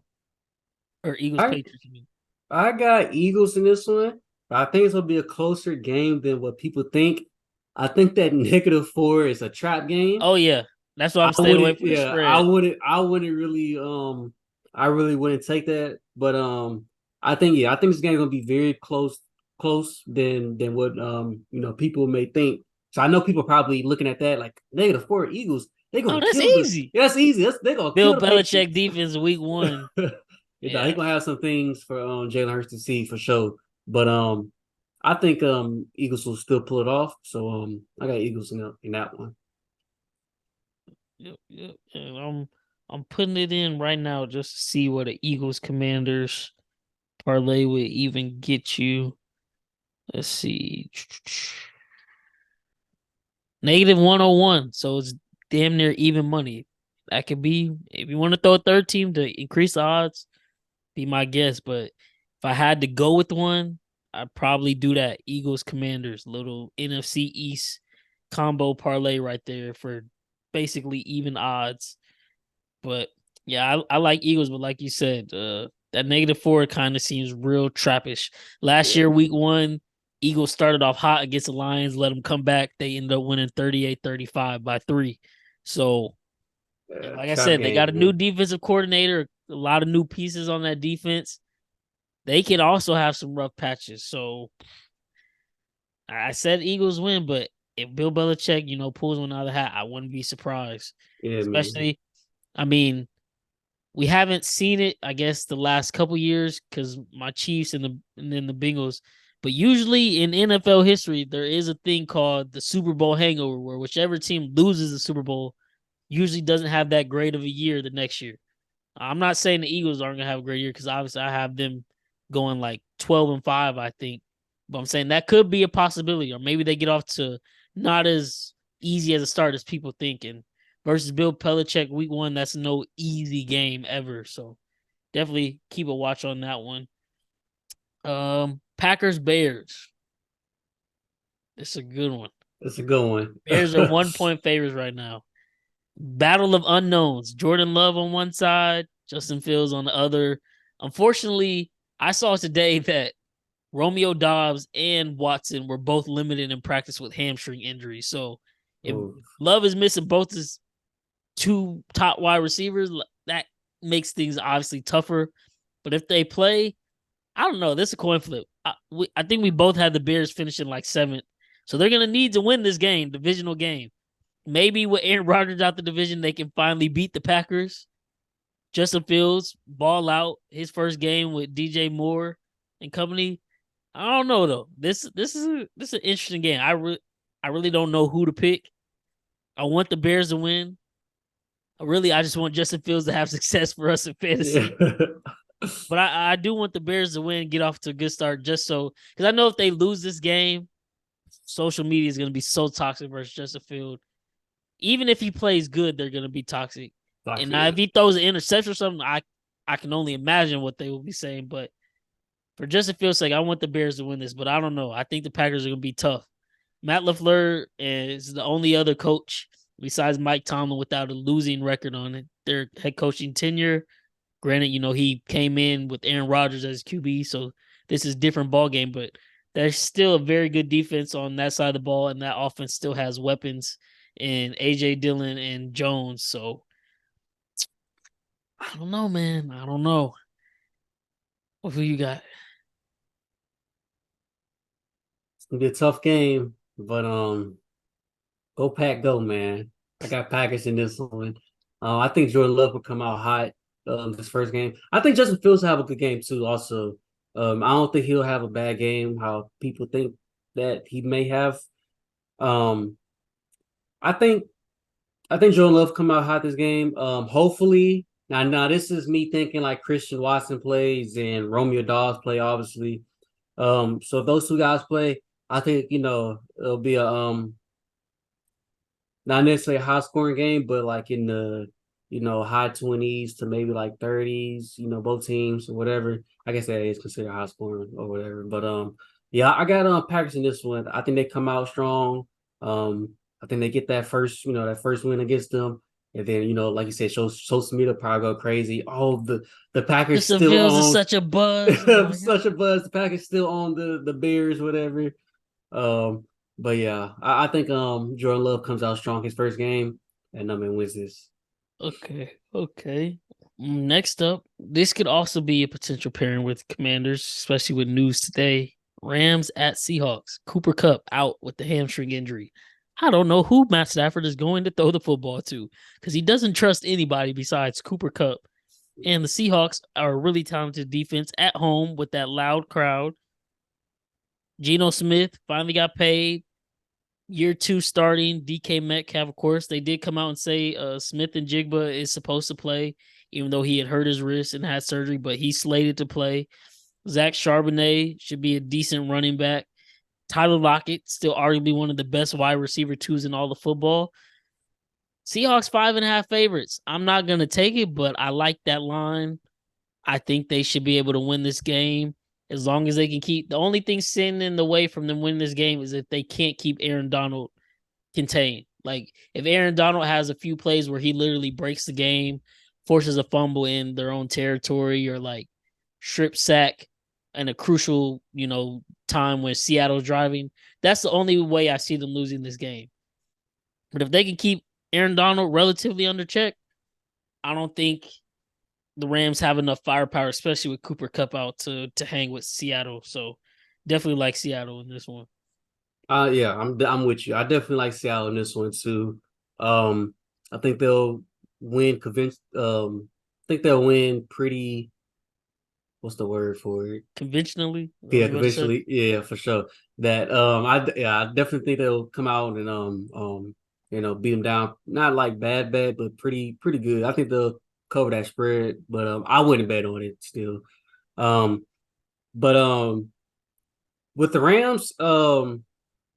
A: Or Eagles Patriots, you mean?
C: I got Eagles in this one, but I think it's gonna be a closer game than what people think. I think that -4 is a trap game.
A: Oh yeah. That's why I'm staying away from the spread.
C: I wouldn't really I really wouldn't take that. But I think this game gonna be very close than what people may think. So I know people probably looking at that like -4 Eagles. They gonna
A: that's
C: kill
A: easy.
C: That's easy. They gonna
A: Bill
C: kill the
A: Belichick defense week 1.
C: He's gonna have some things for Jalen Hurts to see for sure. But I think Eagles will still pull it off. So I got Eagles in that one.
A: Yep. And I'm putting it in right now just to see what the Eagles Commanders parlay would even get you. Let's see. -101. So it's damn near even money. That could be, if you want to throw a third team to increase the odds, be my guess. But if I had to go with one, I'd probably do that Eagles Commanders little NFC East combo parlay right there for basically even odds. But yeah, I like Eagles, but like you said, that -4 kind of seems real trappish. Last year, week 1, Eagles started off hot against the Lions, let them come back. They ended up winning 38-35 by 3. So, like I
C: Trap
A: said, they got a
C: game,
A: new
C: man.
A: defensive coordinator, a lot of new pieces on that defense. They can also have some rough patches. So, I said Eagles win, but if Bill Belichick, pulls one out of the hat, I wouldn't be surprised.
C: Yeah, man.
A: Especially, I mean, we haven't seen it, I guess, the last couple years because my Chiefs and then the Bengals. But usually in NFL history, there is a thing called the Super Bowl hangover, where whichever team loses the Super Bowl usually doesn't have that great of a year the next year. I'm not saying the Eagles aren't gonna have a great year because obviously I have them going like 12-5, I think. But I'm saying that could be a possibility, or maybe they get off to not as easy as a start as people think. And versus Bill Belichick week 1, that's no easy game ever. So definitely keep a watch on that one. Packers Bears. It's a good one.
C: It's a good one.
A: Bears are 1-point favorites right now. Battle of unknowns. Jordan Love on one side, Justin Fields on the other. Unfortunately, I saw today that Romeo Dobbs and Watson were both limited in practice with hamstring injuries. So if
C: Ooh.
A: Love is missing both his 2 top wide receivers, that makes things obviously tougher. But if they play, I don't know. This is a coin flip. I think we both had the Bears finishing like 7th. So they're going to need to win this game, divisional game. Maybe with Aaron Rodgers out the division, they can finally beat the Packers. Justin Fields ball out his first game with DJ Moore and company. I don't know though. This is an interesting game. I really don't know who to pick. I want the Bears to win. I just want Justin Fields to have success for us in fantasy.
C: Yeah.
A: But I do want the Bears to win, get off to a good start, just so because I know if they lose this game, social media is going to be so toxic versus Justin Fields. Even if he plays good, they're going to be toxic. And now if he throws an interception or something, I can only imagine what they will be saying. But for Justin Fields' sake, I want the Bears to win this, but I don't know. I think the Packers are going to be tough. Matt LaFleur is the only other coach besides Mike Tomlin without a losing record on it. Their head coaching tenure. Granted, he came in with Aaron Rodgers as QB, so this is a different ball game, but there's still a very good defense on that side of the ball, and that offense still has weapons in A.J. Dillon and Jones. So I don't know, man. I don't know. Who you got?
C: It's gonna be a tough game, but go Pack, go, man. I got Packers in this one. I think Jordan Love will come out hot this first game. I think Justin Fields will have a good game too. Also, I don't think he'll have a bad game. How people think that he may have. Um, I think Jordan Love come out hot this game. Hopefully. Now this is me thinking like Christian Watson plays and Romeo Dobbs play, obviously. So if those 2 guys play, I think it'll be a not necessarily a high scoring game, but like in the high 20s to maybe like 30s, both teams or whatever. I guess that is considered high scoring or whatever. But yeah, I got Packers in this one. I think they come out strong. I think they get that first win against them. And then, like you said, social media probably go crazy. Oh, the Packers
A: Justin
C: still
A: Fields
C: on
A: is such a buzz. Oh
C: such a buzz. The Packers still on the Bears, whatever. But yeah, I think Jordan Love comes out strong his first game and wins this.
A: Okay. Next up, this could also be a potential pairing with Commanders, especially with news today. Rams at Seahawks. Cooper Kupp out with the hamstring injury. I don't know who Matt Stafford is going to throw the football to because he doesn't trust anybody besides Cooper Kupp. And the Seahawks are a really talented defense at home with that loud crowd. Geno Smith finally got paid. Year 2 starting. DK Metcalf, of course. They did come out and say Smith and Jigba is supposed to play, even though he had hurt his wrist and had surgery, but he's slated to play. Zach Charbonnet should be a decent running back. Tyler Lockett, still arguably one of the best wide receiver 2s in all of football. Seahawks 5.5 favorites. I'm not going to take it, but I like that line. I think they should be able to win this game. as long as they can keep. The only thing sitting in the way from them winning this game is if they can't keep Aaron Donald contained. Like if Aaron Donald has a few plays where he literally breaks the game, forces a fumble in their own territory, or like strip sack in a crucial, time when Seattle's driving, that's the only way I see them losing this game. But if they can keep Aaron Donald relatively under check, I don't think the Rams have enough firepower, especially with Cooper Kupp out to hang with Seattle. So definitely like Seattle in this one.
C: Yeah, I'm with you. I definitely like Seattle in this one too. I think they'll win I think they'll win pretty. What's the word for it?
A: Conventionally,
C: Yeah, conventionally. Yeah, for sure. That I definitely think they'll come out and beat them down. Not like bad, but pretty good. I think they'll cover that spread, but I wouldn't bet on it still. But with the Rams,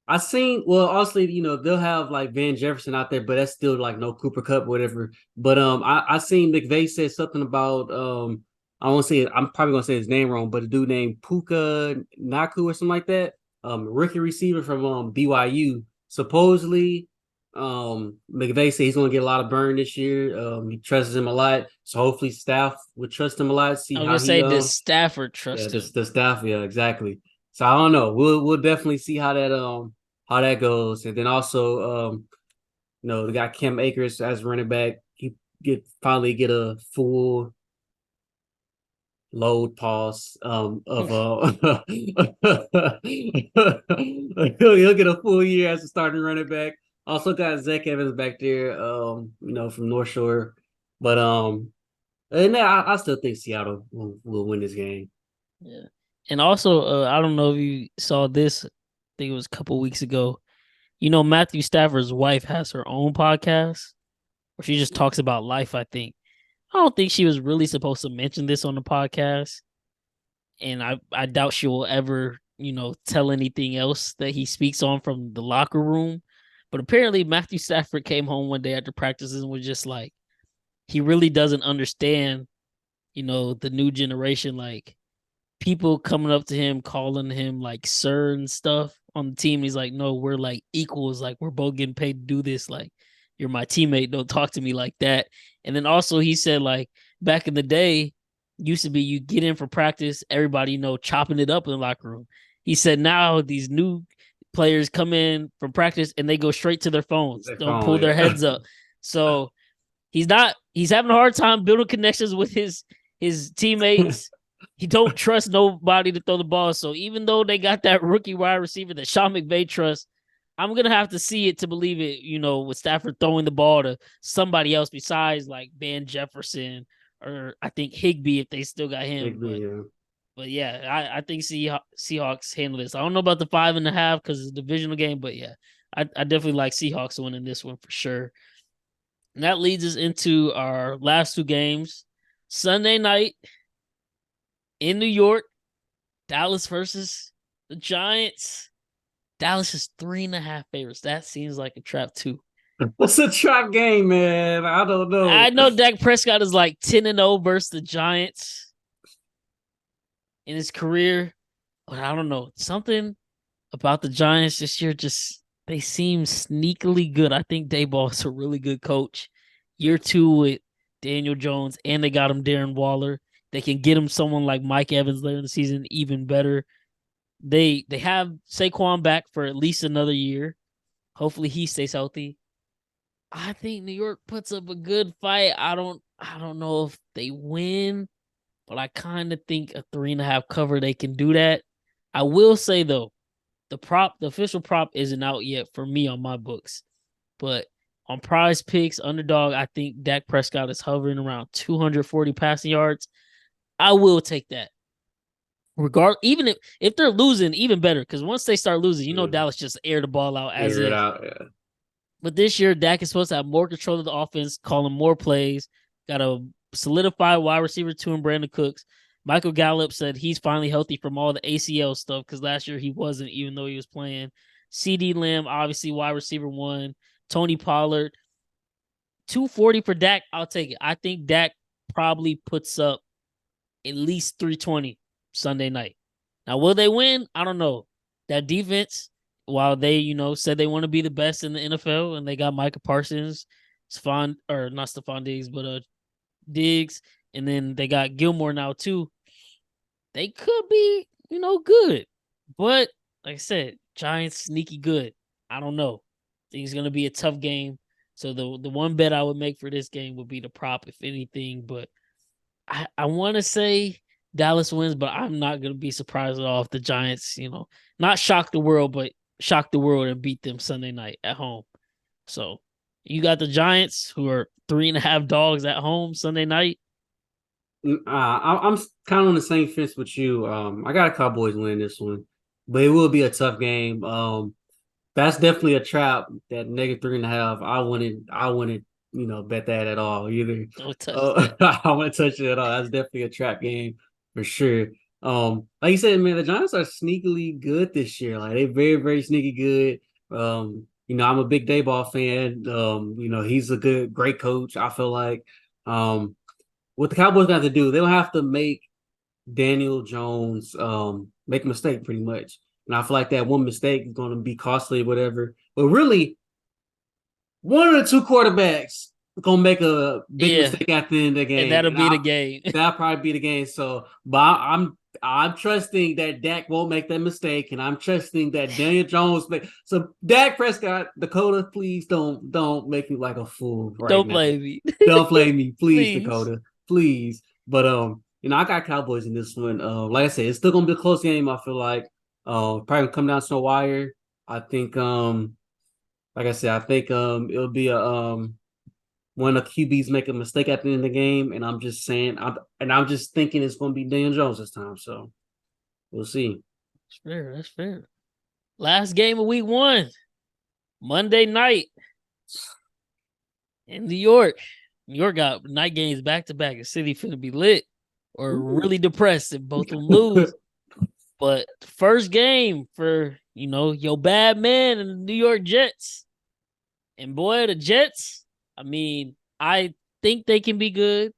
C: I seen obviously, they'll have like Van Jefferson out there, but that's still like no Cooper Kupp, whatever. But I seen McVay said something about I won't say it, I'm probably gonna say his name wrong, but a dude named Puka Naku or something like that. Rookie receiver from BYU. Supposedly, McVay said he's gonna get a lot of burn this year. He trusts him a lot. So hopefully staff would trust him a lot, see
A: I was
C: how
A: gonna
C: he
A: say, does Stafford
C: yeah,
A: trust him?
C: the staff, yeah, exactly. So I don't know. We'll definitely see how that goes. And then also they got Cam Akers as running back. He finally get a full load pause of he'll get a full year as a starting running back. Also got Zach Evans back there, from North Shore. But and I still think Seattle will win this game.
A: Yeah. And also, I don't know if you saw this. I think it was a couple weeks ago. Matthew Stafford's wife has her own podcast where she just talks about life, I think. I don't think she was really supposed to mention this on the podcast. And I doubt she will ever, tell anything else that he speaks on from the locker room. But apparently Matthew Stafford came home one day after practices and was just like, he really doesn't understand, the new generation, like people coming up to him, calling him like sir and stuff on the team. He's like, no, we're like equals. Like we're both getting paid to do this. Like you're my teammate. Don't talk to me like that. And then also he said like back in the day, used to be you get in for practice, everybody, chopping it up in the locker room. He said now these new players come in from practice and they go straight to their phones. Don't pull their heads up. So he's having a hard time building connections with his teammates. He don't trust nobody to throw the ball. So even though they got that rookie wide receiver that Sean McVay trusts, I'm gonna have to see it to believe it. With Stafford throwing the ball to somebody else besides like Van Jefferson or I think Higbee if they still got him. But yeah, I think Seahawks handle this. I don't know about the 5.5 because it's a divisional game, but yeah, I definitely like Seahawks winning this one for sure. And that leads us into our last two games. Sunday night in New York, Dallas versus the Giants. Dallas is 3.5 favorites. That seems like a trap too.
C: What's a trap game, man? I don't know.
A: I know Dak Prescott is like 10-0 versus the Giants in his career, but I don't know. Something about the Giants this year they seem sneakily good. I think Daboll is a really good coach. Year 2 with Daniel Jones, and they got him Darren Waller. They can get him someone like Mike Evans later in the season, even better. They have Saquon back for at least another year. Hopefully he stays healthy. I think New York puts up a good fight. I don't know if they win, but I kind of think a 3.5 cover they can do that. I will say though, the official prop isn't out yet for me on my books, but on Prize Picks, Underdog, I think Dak Prescott is hovering around 240 passing yards. I will take that. Even if they're losing, even better, because once they start losing, Dallas just air the ball out as
C: Air
A: is.
C: it out, yeah.
A: But this year, Dak is supposed to have more control of the offense, calling more plays. Got a solidified wide receiver 2 in Brandon Cooks. Michael Gallup said he's finally healthy from all the ACL stuff because last year he wasn't, even though he was playing. CD Lamb, obviously wide receiver 1. Tony Pollard. 240 for Dak, I'll take it. I think Dak probably puts up at least 320 Sunday night. Now, will they win? I don't know. That defense, while they, said they want to be the best in the NFL, and they got Micah Parsons, not Stephon Diggs, but Diggs, and then they got Gilmore now too. They could be, good. But like I said, Giants sneaky good. I don't know. I think it's gonna be a tough game. So the one bet I would make for this game would be the prop, if anything. But I want to say Dallas wins, but I'm not gonna be surprised at all if the Giants, not shock the world, but shock the world and beat them Sunday night at home. So you got the Giants, who are 3.5 dogs at home Sunday night.
C: I'm kind of on the same fence with you. I got a Cowboys win this one, but it will be a tough game. That's definitely a trap. That -3.5. I wouldn't, bet that at all either.
A: Don't touch that.
C: I wouldn't touch it at all. That's definitely a trap game for sure. Like you said, man, the Giants are sneakily good this year. Like they're very, very sneaky good. I'm a big Dayball fan. He's a great coach. I feel like. What the Cowboys got to do, they'll have to make Daniel Jones make a mistake pretty much. And I feel like that one mistake is going to be costly or whatever. But really, one of the two quarterbacks going to make a big mistake at the end of the game.
A: And that'll be the game.
C: That'll probably be the game. So, but I'm trusting that Dak won't make that mistake, and I'm trusting that Daniel Jones So Dak Prescott, Dakota, please don't make me like a fool.
A: Don't play me.
C: Don't play me, please,
A: Please.
C: Dakota, please. But I got Cowboys in this one. Like I said, it's still gonna be a close game. I feel like probably gonna come down to the wire. I think like I said, I think it'll be a one of the QBs make a mistake at the end of the game, and I'm just saying, I'm just thinking it's going to be Daniel Jones this time. So we'll see.
A: That's fair. That's fair. Last game of week 1, Monday night in New York. New York got night games back to back. The city finna be lit or really depressed if both of them lose. But first game for your bad man and the New York Jets, and boy, the Jets. I mean, I think they can be good.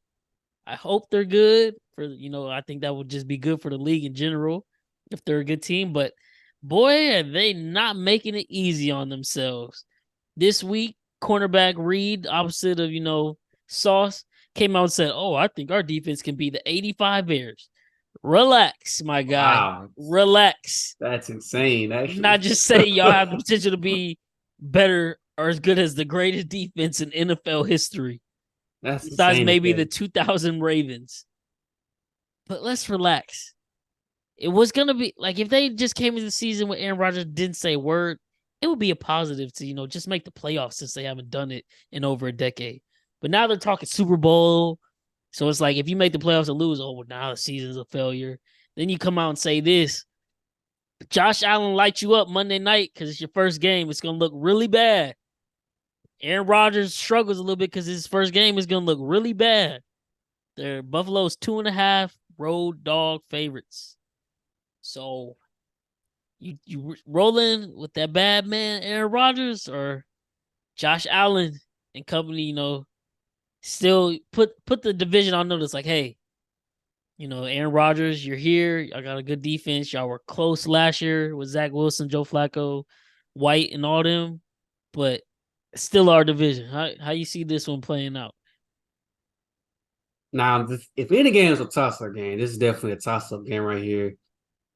A: I hope they're good I think that would just be good for the league in general if they're a good team. But boy, are they not making it easy on themselves. This week, cornerback Reed, opposite of, Sauce, came out and said, "Oh, I think our defense can be the 85 Bears." Relax, my guy.
C: Wow.
A: Relax.
C: That's insane, actually.
A: Not just say y'all have the potential to be better or as good as the greatest defense in NFL history.
C: That's
A: besides
C: insane
A: maybe the 2000 Ravens. But let's relax. It was going to be like if they just came into the season with Aaron Rodgers didn't say a word, it would be a positive to, just make the playoffs since they haven't done it in over a decade. But now they're talking Super Bowl. So it's like if you make the playoffs and lose, well, now the season's a failure. Then you come out and say this. Josh Allen lights you up Monday night because it's your first game. It's going to look really bad. Aaron Rodgers struggles a little bit because his first game is going to look really bad. They're Buffalo's 2.5 road dog favorites. So you rolling with that bad man Aaron Rodgers or Josh Allen and company, still put the division on notice like, hey, Aaron Rodgers, you're here. I got a good defense. Y'all were close last year with Zach Wilson, Joe Flacco, White, and all them. But still our division. How you see this one playing out?
C: Now, if any game is a toss-up game, this is definitely a toss-up game right here.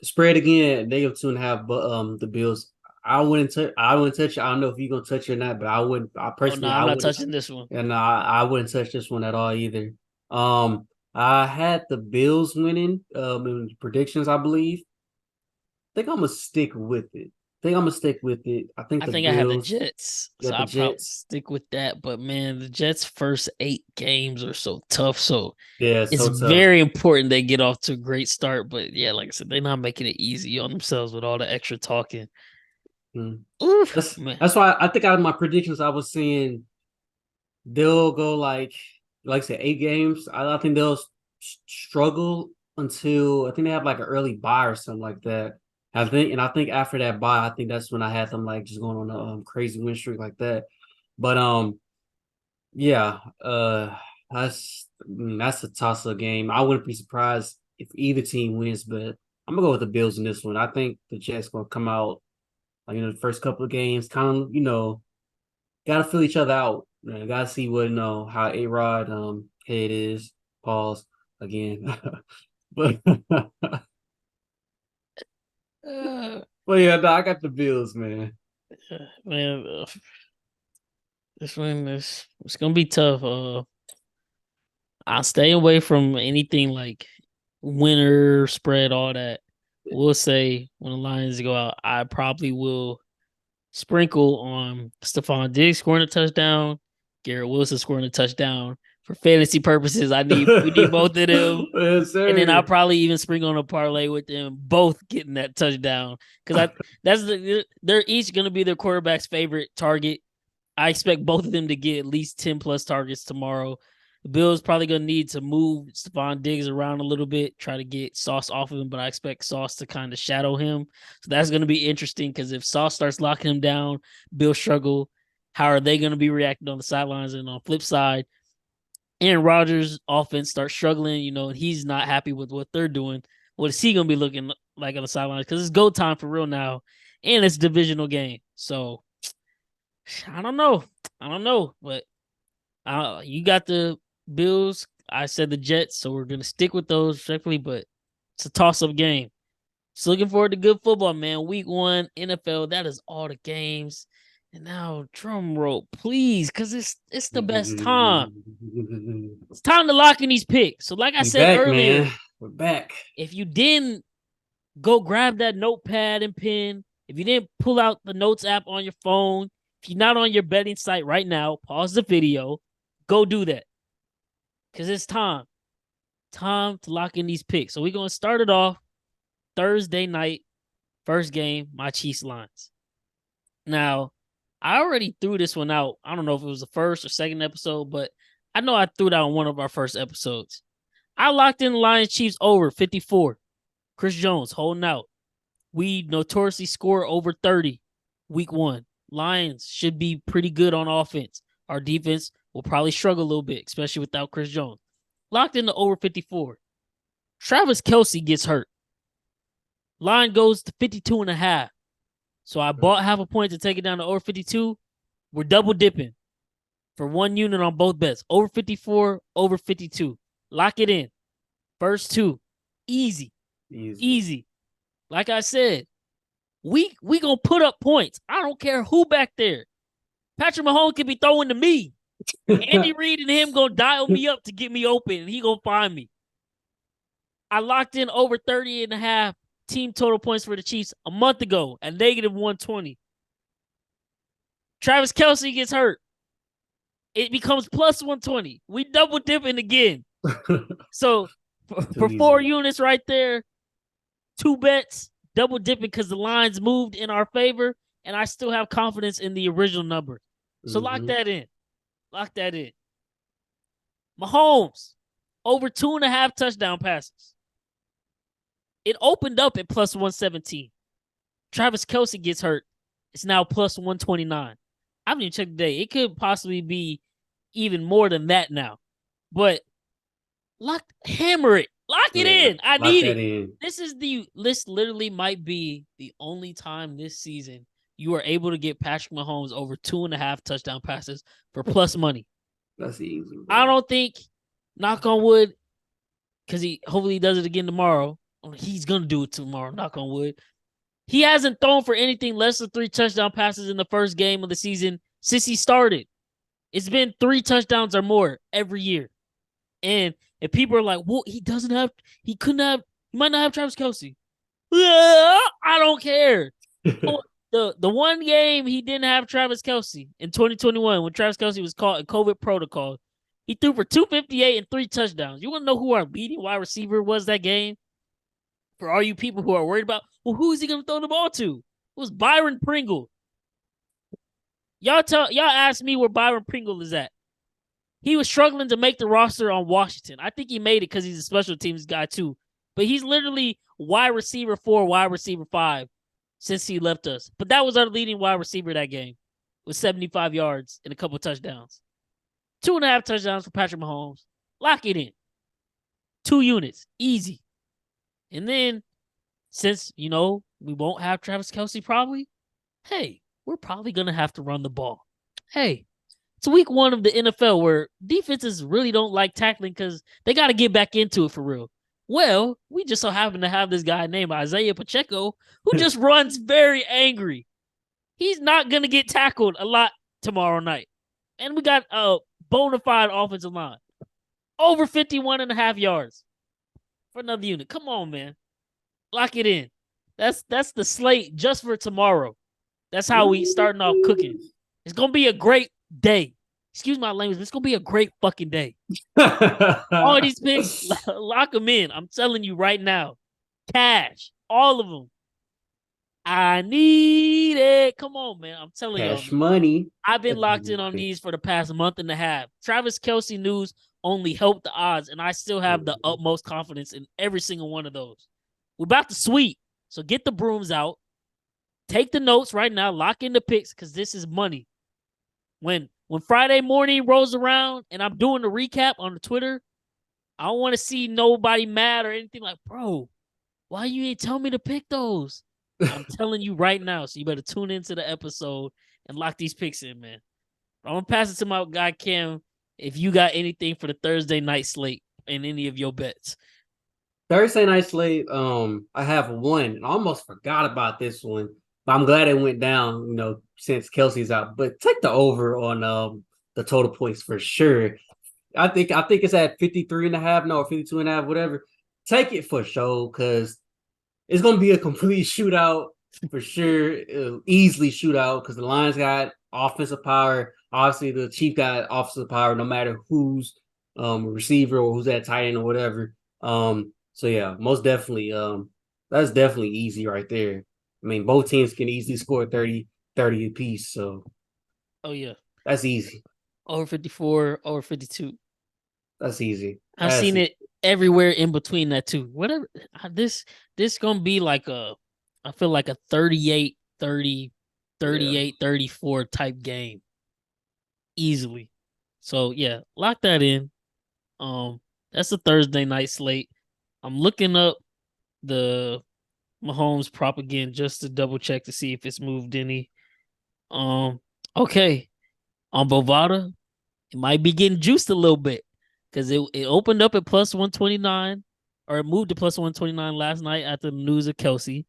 C: Spread again, -2.5. But the Bills, I wouldn't touch. I don't know if you're gonna touch it or not, but I wouldn't. I personally,
A: I'm not touching this one.
C: And I wouldn't touch this one at all either. I had the Bills winning in predictions, I believe. I think I'm gonna stick with it. I think I have
A: the Jets. So I'll probably stick with that. But man, the Jets' first 8 games are so tough. So
C: yeah,
A: it's
C: so
A: very important they get off to a great start. But yeah, like I said, they're not making it easy on themselves with all the extra talking.
C: Oof, that's why I think out of my predictions, I was saying they'll go like I said, 8 games. I think they'll struggle until I think they have like an early bye or something like that. I think after that bye, I think that's when I had them like just going on a crazy win streak like that. But yeah, that's a toss-up game. I wouldn't be surprised if either team wins, but I'm gonna go with the Bills in this one. I think the Jets gonna come out like the first couple of games, kind of gotta feel each other out. Gotta see what how A-Rod head is. Pause again, but
A: Uh,
C: but yeah, no, I got the Bills, man.
A: man, this one is it's gonna be tough. I'll stay away from anything like winner spread, all that. We'll say when the Lions go out, I probably will sprinkle on Stephon Diggs scoring a touchdown, Garrett Wilson scoring a touchdown. For fantasy purposes, we need both of them.
C: Yes,
A: And then
C: sir.
A: I'll probably even sprinkle on a parlay with them both getting that touchdown. Because they're each gonna be their quarterback's favorite target. I expect both of them to get at least 10 plus targets tomorrow. The Bills probably going to need to move Stephon Diggs around a little bit, try to get Sauce off of him, but I expect Sauce to kind of shadow him. So that's going to be interesting because if Sauce starts locking him down, Bills struggle. How are they going to be reacting on the sidelines? And on the flip side, Aaron Rodgers' offense starts struggling, and he's not happy with what they're doing. What is he going to be looking like on the sidelines? Because it's go time for real now, and it's a divisional game. So I don't know, but you got the Bills. I said the Jets, so we're gonna stick with those respectfully. But it's a toss-up game. Just looking forward to good football, man. Week 1 NFL. That is all the games. And now drum roll, please, because it's the best time. It's time to lock in these picks. So, like I said
C: back,
A: earlier,
C: man. We're back.
A: if you didn't go grab that notepad and pen, if you didn't pull out the notes app on your phone, if you're not on your betting site right now, pause the video, go do that. Because it's time. Time to lock in these picks. So we're going to start it off Thursday night, first game, my Chiefs Lions. Now, I already threw this one out. I don't know if it was the first or second episode, but I know I threw it out on one of our first episodes. I locked in the Lions Chiefs over 54. Chris Jones holding out. We notoriously score over 30 week 1. Lions should be pretty good on offense. Our defense will probably struggle a little bit, especially without Chris Jones. Locked in the over 54. Travis Kelce gets hurt. Line goes to 52.5. So I bought half a point to take it down to over 52. We're double dipping for 1 unit on both bets. Over 54, over 52. Lock it in. First 2. Easy. Like I said, we gonna put up points. I don't care who back there. Patrick Mahomes can be throwing to me. Andy Reid and him gonna dial me up to get me open, and he gonna find me. I locked in over 30.5 team total points for the Chiefs a month ago at -120. Travis Kelce gets hurt. It becomes plus 120. We double dipping again. So for 4 units right there, 2 bets, double dipping because the lines moved in our favor, and I still have confidence in the original number. So lock that in. Lock that in. Mahomes, over 2.5 touchdown passes. It opened up at plus 117. Travis Kelce gets hurt. It's now plus 129. I haven't even checked today. It could possibly be even more than that now. But hammer it. Lock it in. I need it. This literally might be the only time this season you are able to get Patrick Mahomes over 2.5 touchdown passes for plus money.
C: That's easy. Bro.
A: I don't think, knock on wood, because hopefully he does it again tomorrow. He's going to do it tomorrow, knock on wood. He hasn't thrown for anything less than 3 touchdown passes in the first game of the season since he started. It's been 3 touchdowns or more every year. And if people are like, well, he might not have Travis Kelce. I don't care. The one game he didn't have Travis Kelce in 2021 when Travis Kelce was caught in COVID protocol, he threw for 258 and 3 touchdowns. You want to know who our leading wide receiver was that game? For all you people who are worried about, well, who is he going to throw the ball to? It was Byron Pringle. Y'all ask me where Byron Pringle is at. He was struggling to make the roster on Washington. I think he made it because he's a special teams guy too. But he's literally wide receiver 4, wide receiver 5 since he left us. But that was our leading wide receiver that game with 75 yards and a couple touchdowns. 2.5 touchdowns for Patrick Mahomes. Lock it in. 2 units. Easy. And then since, we won't have Travis Kelce probably, hey, we're probably going to have to run the ball. Hey, it's week 1 of the NFL where defenses really don't like tackling because they got to get back into it for real. Well, we just so happen to have this guy named Isaiah Pacheco who just runs very angry. He's not going to get tackled a lot tomorrow night. And we got a bona fide offensive line. Over 51.5 yards for another unit. Come on, man. Lock it in. That's the slate just for tomorrow. That's how we starting off cooking. It's going to be a great day. Excuse my language, but it's going to be a great fucking day. All these picks, lock them in. I'm telling you right now. Cash. All of them. I need it. Come on, man. I'm telling y'all.
C: Cash money.
A: I've been locked in on these for the past month and a half. Travis Kelce news only helped the odds, and I still have the utmost confidence in every single one of those. We're about to sweep, so get the brooms out. Take the notes right now. Lock in the picks because this is money. When Friday morning rolls around and I'm doing the recap on the Twitter, I don't want to see nobody mad or anything like, bro, why you ain't tell me to pick those? I'm telling you right now, so you better tune into the episode and lock these picks in, man. I'm going to pass it to my guy, Cam, if you got anything for the Thursday night slate in any of your bets.
C: Thursday night slate, I have one. I almost forgot about this one, but I'm glad it went down, since Kelsey's out. But take the over on the total points for sure. I think it's at 53.5, no, or 52.5, whatever. Take it for sure, because it's going to be a complete shootout for sure. Easily shootout because the Lions got offensive power. Obviously, the Chiefs got offensive power no matter who's receiver or who's at tight end or whatever. So, yeah, most definitely. That's definitely easy right there. I mean, both teams can easily score 30 apiece. So,
A: oh, yeah.
C: That's easy.
A: Over 54, over 52.
C: That's easy.
A: I've seen it everywhere in between that too. Whatever. This gonna be like I feel like a 38-30, 38-34 type game. Easily. So yeah, lock that in. That's a Thursday night slate. I'm looking up the Mahomes prop again just to double check to see if it's moved any. Okay. On Bovada, it might be getting juiced a little bit. Because it opened up at plus 129, or it moved to plus 129 last night after the news of Kelce.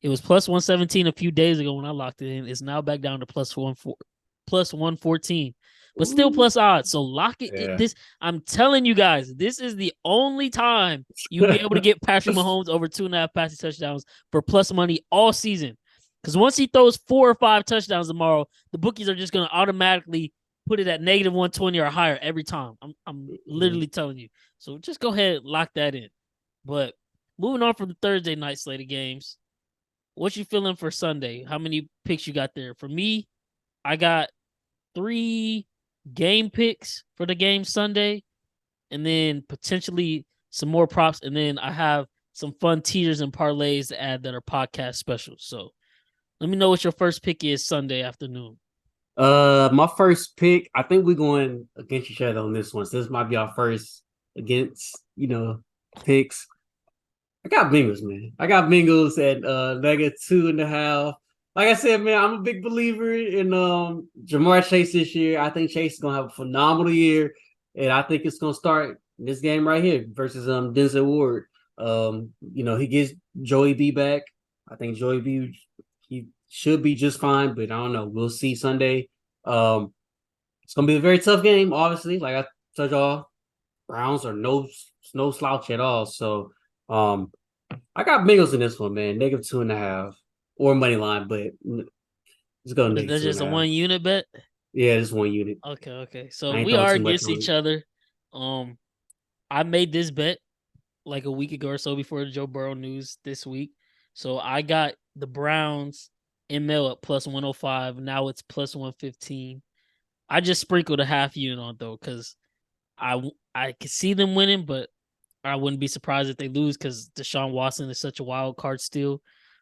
A: It was plus 117 a few days ago when I locked it in. It's now back down to plus 114, but still plus odds. So lock it in. I'm telling you guys, this is the only time you'll be able to get Patrick Mahomes over 2.5 passing touchdowns for plus money all season. Because once he throws 4 or 5 touchdowns tomorrow, the bookies are just going to automatically put it at negative 120 or higher every time. I'm literally telling you. So just go ahead and lock that in. But moving on from the Thursday night slate of games, what you feeling for Sunday? How many picks you got there? For me, I got 3 game picks for the game Sunday, and then potentially some more props, and then I have some fun teasers and parlays to add that are podcast specials. So let me know what your first pick is Sunday afternoon.
C: My first pick, I think we're going against each other on this one. So this might be our first against, picks. I got Bengals, man. I got Bengals at -2.5. Like I said, man, I'm a big believer in Jamar Chase this year. I think Chase is gonna have a phenomenal year, and I think it's gonna start this game right here versus Denzel Ward. He gets Joey B back. I think Joey B he should be just fine, but I don't know. We'll see Sunday. It's gonna be a very tough game, obviously. Like I told y'all, Browns are no slouch at all. So I got Bengals in this one, man. -2.5 or money line, but it's gonna be.
A: That's just a 1 unit bet.
C: Yeah, just 1 unit.
A: Okay. So we are against each other. I made this bet like a week ago or so before the Joe Burrow news this week. So I got the Browns ML at plus 105. Now it's plus 115. I just sprinkled a half unit on though, because I could see them winning, but I wouldn't be surprised if they lose because Deshaun Watson is such a wild card still.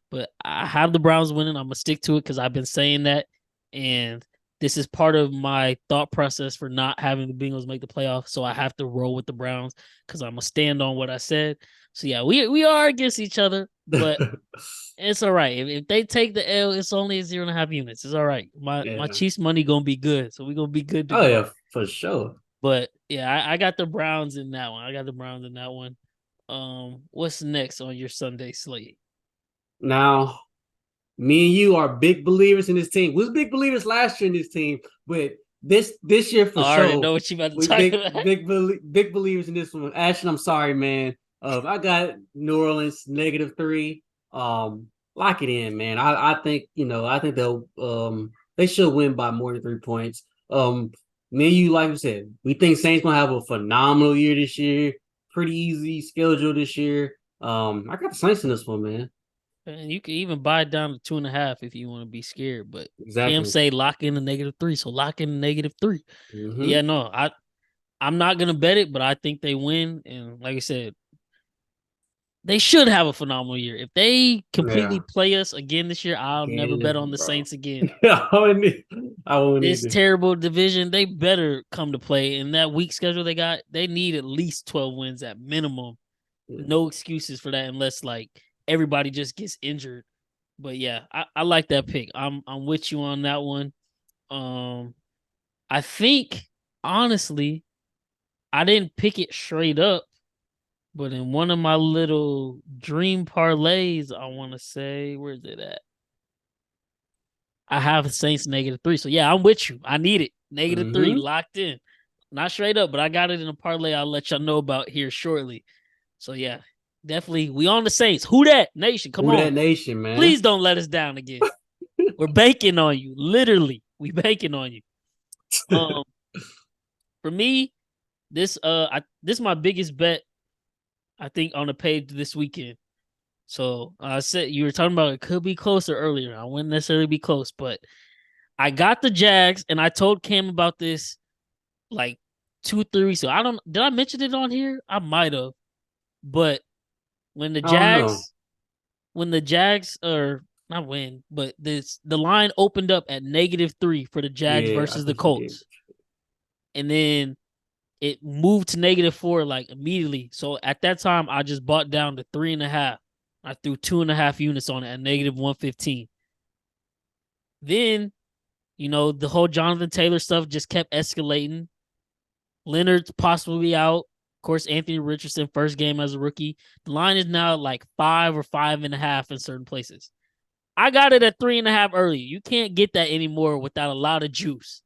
A: But I have the Browns winning. I'm gonna stick to it because I've been saying that, and this is part of my thought process for not having the Bengals make the playoffs. So I have to roll with the Browns because I'm gonna stand on what I said. So yeah, we are against each other, but it's all right. If they take the L, it's only 0.5 units. It's all right. My
C: Yeah.
A: Chiefs money gonna be good, so we're gonna be good to
C: Oh
A: go.
C: yeah, for sure.
A: But yeah, I got the Browns in that one. What's next on your Sunday slate?
C: Now, me and you are big believers in this team. We was big believers last year in this team, but this year for
A: I already
C: sure,
A: know what you about to
C: we
A: talk about.
C: big believers in this one. Ashton, I'm sorry, man. I got New Orleans -3. Lock it in, man. I think I think they should win by more than 3 points. Me and you, like you said, we think Saints gonna have a phenomenal year this year. Pretty easy schedule this year. I got the Saints in this one, man.
A: And you can even buy it down to 2.5 if you want to be scared. But Cam
C: Exactly.
A: say lock in the -3, so lock in the -3.
C: Mm-hmm.
A: Yeah, no, I'm not gonna bet it, but I think they win. And like I said, they should have a phenomenal year. If they completely
C: Yeah.
A: play us again this year, I'll never bet on the
C: Bro.
A: Saints again.
C: I won't
A: This
C: either.
A: terrible division, they better come to play. In that weak schedule they got, they need at least 12 wins at minimum.
C: Yeah.
A: No excuses for that unless like everybody just gets injured. But yeah, I like that pick. I'm with you on that one. I think honestly, I didn't pick it straight up, but in one of my little dream parlays, I want to say, where's it at? I have the Saints -3. So yeah, I'm with you. I need it. -3
C: Mm-hmm.
A: locked in. Not straight up, but I got it in a parlay I'll let y'all know about here shortly. So yeah, definitely we on the Saints. Who that nation? Come
C: Who
A: on.
C: that nation, man?
A: Please don't let us down again. We're banking on you. Literally, we banking on you. For me, this is my biggest bet, I think, on the page this weekend. So I said you were talking about it could be closer earlier. I wouldn't necessarily be close, but I got the Jags, and I told Cam about this like 2-3 weeks ago. Did I mention it on here? I might have, but when the
C: I don't know.
A: Jags or not win, but the line opened up at -3 for the Jags
C: Yeah, I
A: versus the
C: think you did.
A: Colts, and then it moved to -4 like immediately. So at that time, I just bought down to 3.5. I threw 2.5 units on it at -115. Then, the whole Jonathan Taylor stuff just kept escalating. Leonard's possibly out. Of course, Anthony Richardson, first game as a rookie. The line is now like 5 or 5.5 in certain places. I got it at 3.5 early. You can't get that anymore without a lot of juice.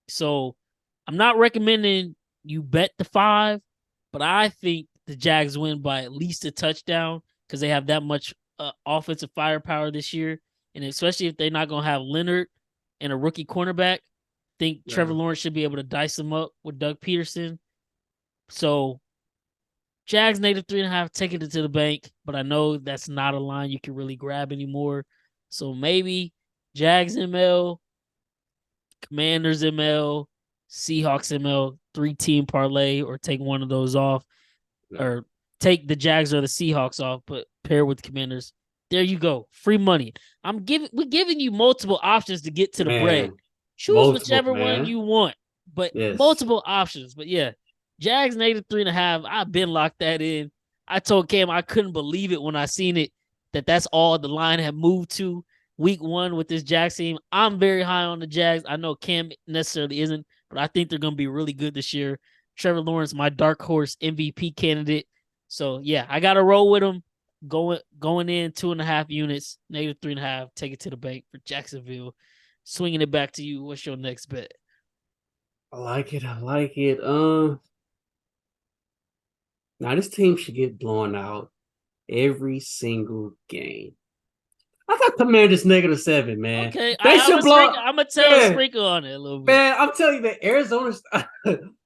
A: So I'm not recommending you bet the 5, but I think the Jags win by at least a touchdown because they have that much offensive firepower this year. And especially if they're not going to have Leonard and a rookie cornerback, I think Trevor Lawrence should be able to dice them up with Doug Peterson. So Jags -3.5, taking it to the bank, but I know that's not a line you can really grab anymore. So maybe Jags ML, Commanders ML, Seahawks ML, 3-team parlay, or take one of those off, or take the Jags or the Seahawks off, but pair with the Commanders. There you go, free money. We're giving you multiple options to get to the bread. Choose whichever one you want, but multiple options. But yeah, Jags -3.5. I've been locked that in. I told Cam I couldn't believe it when I seen it that's all the line had moved to week 1 with this Jags team. I'm very high on the Jags. I know Cam necessarily isn't, but I think they're going to be really good this year. Trevor Lawrence, my dark horse MVP candidate. So yeah, I got to roll with him. Going in 2.5 units, -3.5. Take it to the bank for Jacksonville. Swinging it back to you. What's your next bet?
C: I like it. Now this team should get blown out every single game. I got Commanders -7, man.
A: Okay,
C: They should blow.
A: I'm gonna tell Sprinkle on it a little bit.
C: Man, I'm telling you that Arizona.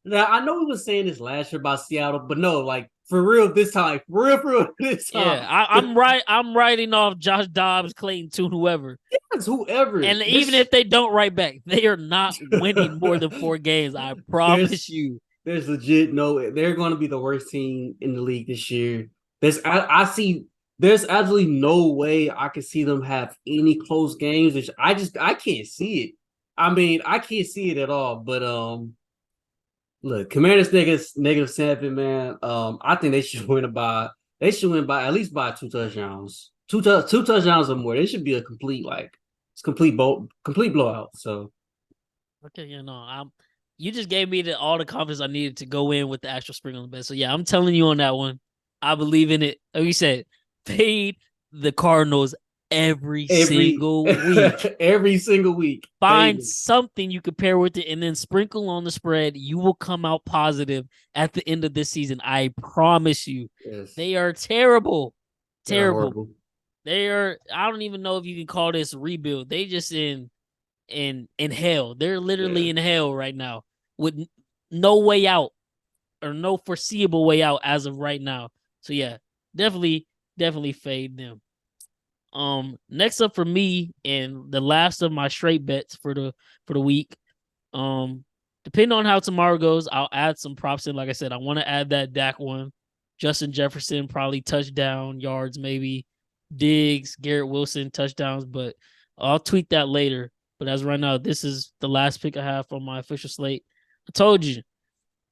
C: Now I know we were saying this last year about Seattle, but no, like for real this time, for real this time.
A: Yeah, I'm right. I'm writing off Josh Dobbs, Clayton Tune, whoever.
C: Yes, whoever.
A: And even if they don't write back, they are not winning more than 4 games. I promise you.
C: There's legit they're going to be the worst team in the league this year. There's absolutely no way I can see them have any close games. I can't see it. I mean, I can't see it at all. But look, Commanders -7, man. I think they should win by. They should win by at least by 2 touchdowns. Two touchdowns or more. It should be a complete blowout. So
A: Okay, you just gave me all the confidence I needed to go in with the actual spring on the bet. So yeah, I'm telling you on that one. I believe in it. Like you said, fade the Cardinals every single week.
C: every single week.
A: Find something you compare with it and then sprinkle on the spread. You will come out positive at the end of this season. I promise you.
C: Yes.
A: They are terrible.
C: Terrible.
A: They are. I don't even know if you can call this rebuild. They just in hell. They're literally in hell right now with no way out or no foreseeable way out as of right now. So yeah, definitely fade them. Next up for me and the last of my straight bets for the week. Depending on how tomorrow goes, I'll add some props in. Like I said, I want to add that Dak one. Justin Jefferson, probably touchdown yards, maybe. Diggs, Garrett Wilson, touchdowns, but I'll tweet that later. But as right now, this is the last pick I have on my official slate. I told you,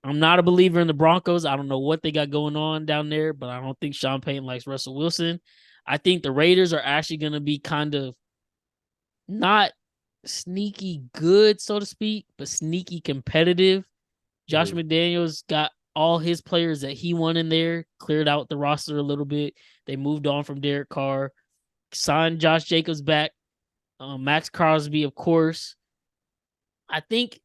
A: I'm not a believer in the Broncos. I don't know what they got going on down there, but I don't think Sean Payton likes Russell Wilson. I think the Raiders are actually going to be kind of not sneaky good, so to speak, but sneaky competitive. Josh McDaniels got all his players that he won in there, cleared out the roster a little bit. They moved on from Derek Carr, signed Josh Jacobs back, Max Crosby, of course. I think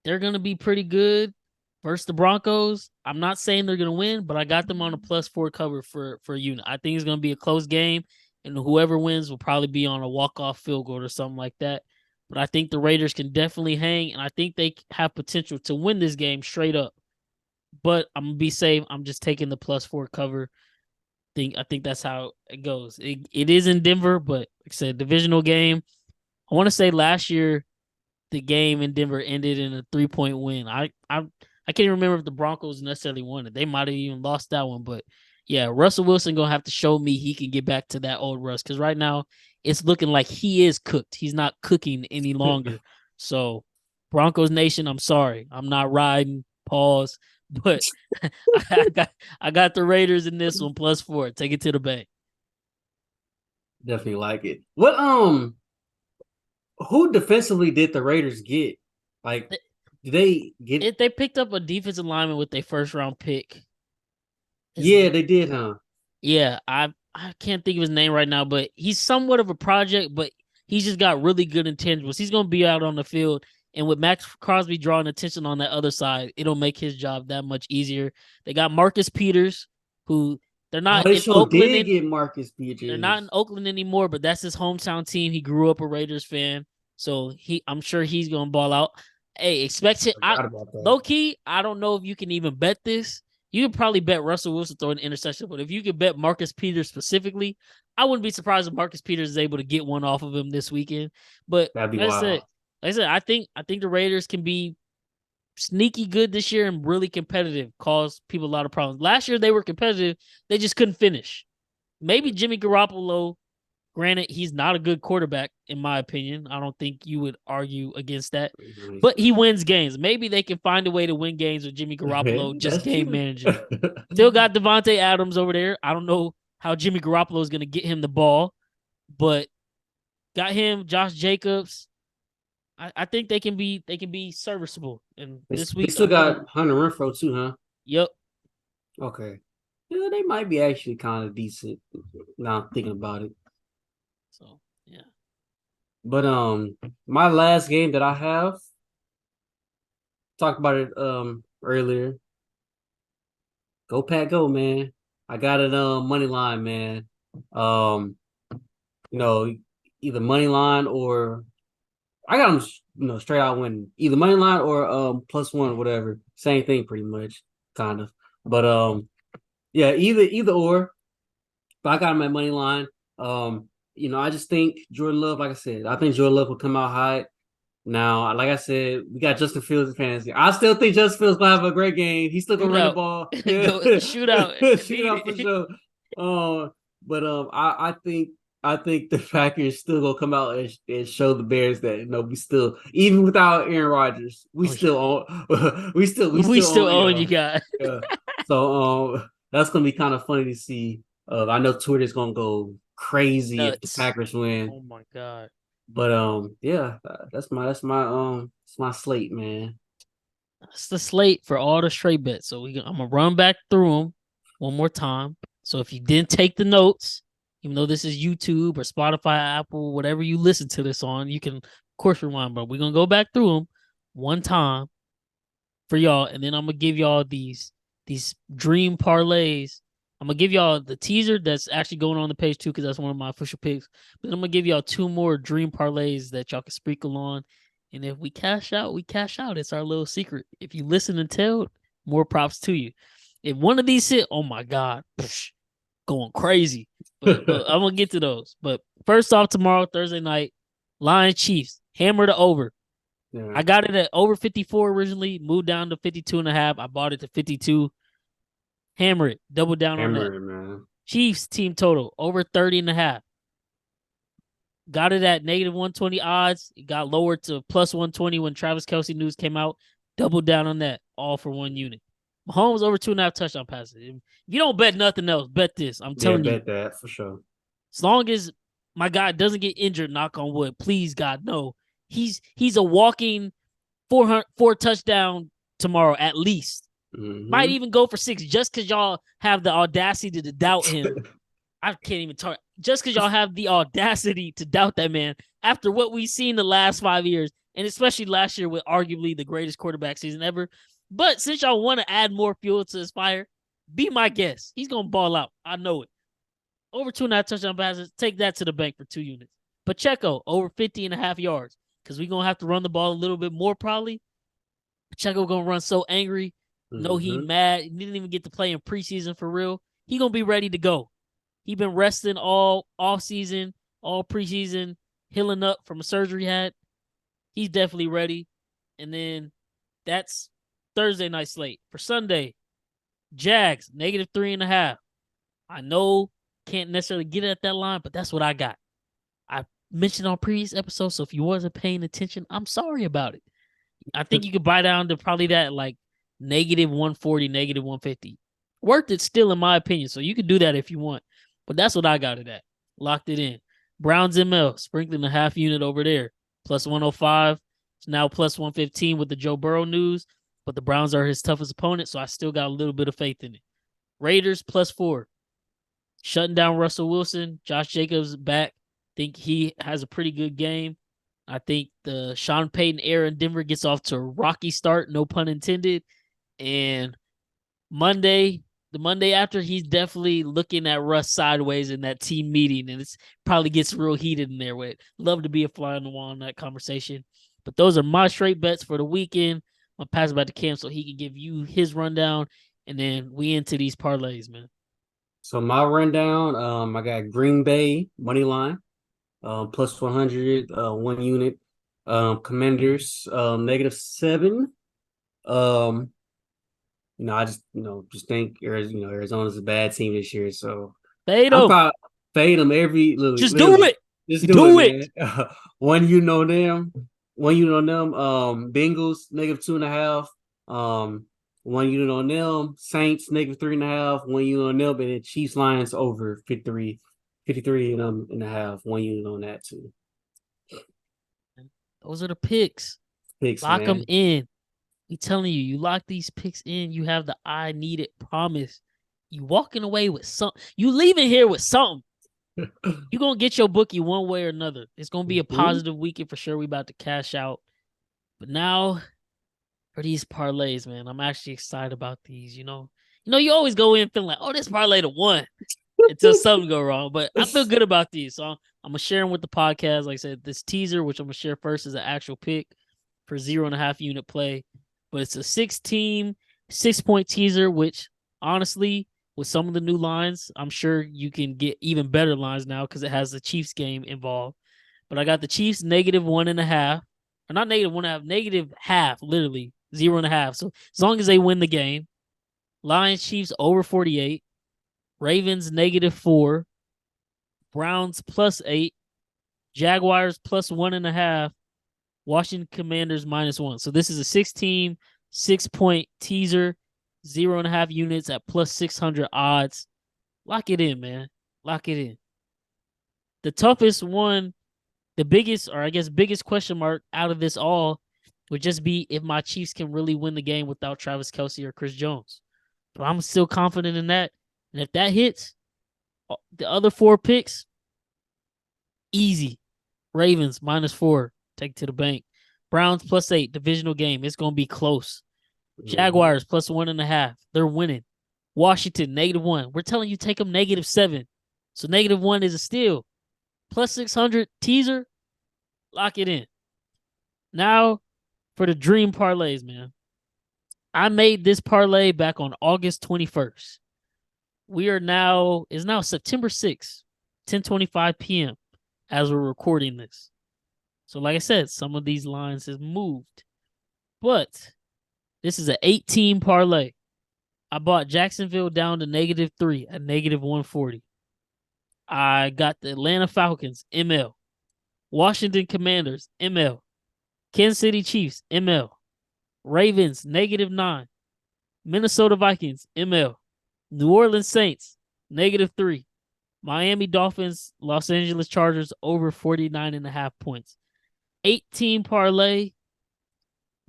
A: they're going to be pretty good versus the Broncos. I'm not saying they're going to win, but I got them on a +4 cover for unit. I think it's going to be a close game, and whoever wins will probably be on a walk-off field goal or something like that. But I think the Raiders can definitely hang, and I think they have potential to win this game straight up. But I'm going to be safe. I'm just taking the +4 cover. I think that's how it goes. It is in Denver, but like I said, divisional game. I want to say last year the game in Denver ended in a 3-point win. I can't even remember if the Broncos necessarily won it. They might have even lost that one. But yeah, Russell Wilson gonna have to show me he can get back to that old Russ, because right now it's looking like he is cooked. He's not cooking any longer. So Broncos Nation, I'm sorry. I'm not riding. Pause. But I got the Raiders in this one +4. Take it to the bank.
C: Definitely like it. What who defensively did the Raiders get? Like, did they get
A: it? They picked up a defensive lineman with their first round pick.
C: Yeah, they did, huh?
A: Yeah, I can't think of his name right now, but he's somewhat of a project, but he's just got really good intangibles. He's gonna be out on the field. And with Max Crosby drawing attention on that other side, it'll make his job that much easier. They got Marcus Peters, who they're not in Oakland.
C: Did get Marcus Peters.
A: They're not in Oakland anymore, but that's his hometown team. He grew up a Raiders fan, so I'm sure he's gonna ball out. Hey, expect it. Low key, I don't know if you can even bet this. You could probably bet Russell Wilson throwing an interception, but if you could bet Marcus Peters specifically, I wouldn't be surprised if Marcus Peters is able to get one off of him this weekend. But
C: that'd be wild.
A: Like I said, I think the Raiders can be sneaky good this year and really competitive, cause people a lot of problems. Last year they were competitive, they just couldn't finish. Maybe Jimmy Garoppolo, granted, he's not a good quarterback in my opinion. I don't think you would argue against that, but he wins games. Maybe they can find a way to win games with Jimmy Garoppolo just game managing. Still got Devontae Adams over there. I don't know how Jimmy Garoppolo is going to get him the ball, but got him, Josh Jacobs. I think they can be serviceable. And this week
C: they still got Hunter Renfrow too, huh?
A: Yep.
C: Okay. Yeah, they might be actually kind of decent. Now I'm thinking about it.
A: So yeah.
C: But my last game that I have, talked about it earlier. Go Pack Go, man. I got it money line, man. Either money line or I got them, straight out winning. Either money line or +1 or whatever. Same thing, pretty much, kind of. But yeah, either or. But I got them at money line. I just think Jordan Love, like I said, I think Jordan Love will come out hot. Now, like I said, we got Justin Fields in fantasy. I still think Justin Fields gonna have a great game. He's still gonna run the ball.
A: Shootout.
C: Shootout for sure. But I think I think the Packers still gonna come out and show the Bears that we still, even without Aaron Rodgers, we
A: Oh,
C: still own we
A: we
C: still
A: still
C: own
A: own you
C: y'all.
A: guys.
C: Yeah. So that's gonna be kind of funny to see. I know Twitter's gonna go crazy if the
A: Nuts.
C: Packers win.
A: Oh my god.
C: But yeah, it's my slate, man.
A: That's the slate for all the straight bets. So I'm gonna run back through them one more time. So if you didn't take the notes, even though this is YouTube or Spotify, Apple, whatever you listen to this on, you can of course rewind. But we're gonna go back through them one time for y'all, and then I'm gonna give y'all these dream parlays. I'm gonna give y'all the teaser that's actually going on the page too, because that's one of my official picks. But then I'm gonna give y'all two more dream parlays that y'all can sprinkle on. And if we cash out, we cash out. It's our little secret. If you listen and tell, more props to you. If one of these hit, oh my god, going crazy. But I'm gonna get to those. But first off, tomorrow, Thursday night, Lions Chiefs, hammer to over.
C: Yeah.
A: I got it at over 54 originally, moved down to 52.5. I bought it to 52. Hammer it, double down on that.
C: Man.
A: Chiefs team total over 30.5. Got it at negative 120 odds. It got lowered to plus 120 when Travis Kelce news came out. Double down on that, all for one unit. Mahomes over 2.5 touchdown passes. If you don't bet nothing else, bet this. I'm telling you.
C: Bet that for sure.
A: As long as my guy doesn't get injured, knock on wood, please God, no. He's a walking 4 touchdown tomorrow at least.
C: Mm-hmm.
A: Might even go for 6 just because y'all have the audacity to doubt him. I can't even talk. Just because y'all have the audacity to doubt that man after what we've seen the last 5 years, and especially last year with arguably the greatest quarterback season ever. But since y'all want to add more fuel to his fire, be my guest. He's going to ball out. I know it. Over 2.5 touchdown passes. Take that to the bank for 2 units. Pacheco, over 50.5 yards. Because we're going to have to run the ball a little bit more probably. Pacheco going to run so angry. No, he mad. He didn't even get to play in preseason for real. He going to be ready to go. He been resting all offseason, all preseason, healing up from a surgery he had. He's definitely ready. And then that's Thursday night slate. For Sunday, Jags, negative 3.5. I know can't necessarily get it at that line, but that's what I got. I mentioned on previous episodes, so if you wasn't paying attention, I'm sorry about it. I think you could buy down to probably that like negative 140, negative 150. Worth it still, in my opinion. So you could do that if you want. But that's what I got it at. Locked it in. Browns ML, sprinkling a half unit over there. Plus 105. It's now plus 115 with the Joe Burrow news. But the Browns are his toughest opponent, so I still got a little bit of faith in it. Raiders plus 4. Shutting down Russell Wilson. Josh Jacobs back. Think he has a pretty good game. I think the Sean Payton era in Denver gets off to a rocky start, no pun intended. And the Monday after, he's definitely looking at Russ sideways in that team meeting, and it's probably gets real heated in there. With love to be a fly on the wall in that conversation. But those are my straight bets for the weekend. I'll pass it back to Cam so he can give you his rundown, and then we into these parlays, man.
C: So my rundown, I got Green Bay money line, plus 100, 1 unit. Commanders, negative 7. I just think Arizona's a bad team this year, so
A: fade them.
C: Fade them every little.
A: Just do it.
C: Just do it. Man. One them. Bengals negative 2.5. 1 unit on them. Saints negative 3.5. 1 unit on them, and then Chiefs Lions over 53 and a half. 1 unit on that too.
A: Those are the picks. Lock them in. I'm telling you, you lock these picks in, you have the I need it promise. You walking away with something. You leaving here with something. You're going to get your bookie one way or another. It's going to be a positive weekend for sure. We about to cash out. But now for these parlays, man, I'm actually excited about these, you always go in feeling like, oh, this parlay to 1 until something go wrong. But I feel good about these. So I'm going to share them with the podcast. Like I said, this teaser, which I'm going to share first, is an actual pick for 0.5 unit play. But it's a 6-team, 6-point teaser, which honestly, with some of the new lines, I'm sure you can get even better lines now because it has the Chiefs game involved. But I got the Chiefs negative 1.5, or not negative 1.5, negative half, literally 0.5. So as long as they win the game, Lions Chiefs over 48, Ravens negative 4, Browns +8, Jaguars +1.5, Washington Commanders -1. So this is a 16 6-point teaser, 0.5 units at +600 odds. Lock it in, man. Lock it in. The toughest one, the biggest, or I guess biggest question mark out of this all would just be if my Chiefs can really win the game without Travis Kelce or Chris Jones. But I'm still confident in that. And if that hits, the other 4 picks, easy. Ravens -4, take it to the bank. Browns +8, divisional game. It's going to be close. Jaguars +1.5. They're winning. Washington -1. We're telling you take them -7. So -1 is a steal. +600 teaser. Lock it in. Now for the dream parlays, man. I made this parlay back on August 21st. It's now September 6th, 10:25 p.m. as we're recording this. So like I said, some of these lines have moved. But this is an 8-team parlay. I bought Jacksonville down to -3 at -140. I got the Atlanta Falcons, ML. Washington Commanders, ML. Kansas City Chiefs, ML. Ravens, -9. Minnesota Vikings, ML. New Orleans Saints, -3. Miami Dolphins, Los Angeles Chargers, over 49.5 points. 8-team parlay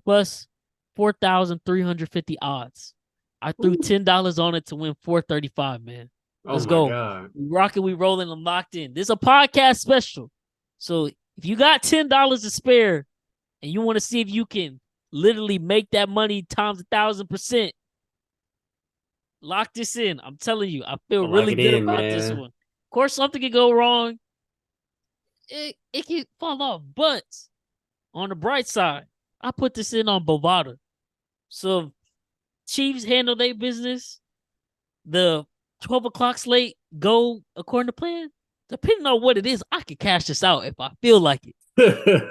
A: plus 4,350 odds. I threw $10 on it to win 435, man. Let's go.
C: God.
A: We rocking, we rolling, I'm locked in. This is a podcast special. So if you got $10 to spare and you want to see if you can literally make that money times 1,000%, lock this in. I'm telling you, I feel really good about this one. Of course, something can go wrong. It can fall off. But on the bright side, I put this in on Bovada. So Chiefs handle their business. The 12 o'clock slate go according to plan. Depending on what it is, I can cash this out if I feel like it.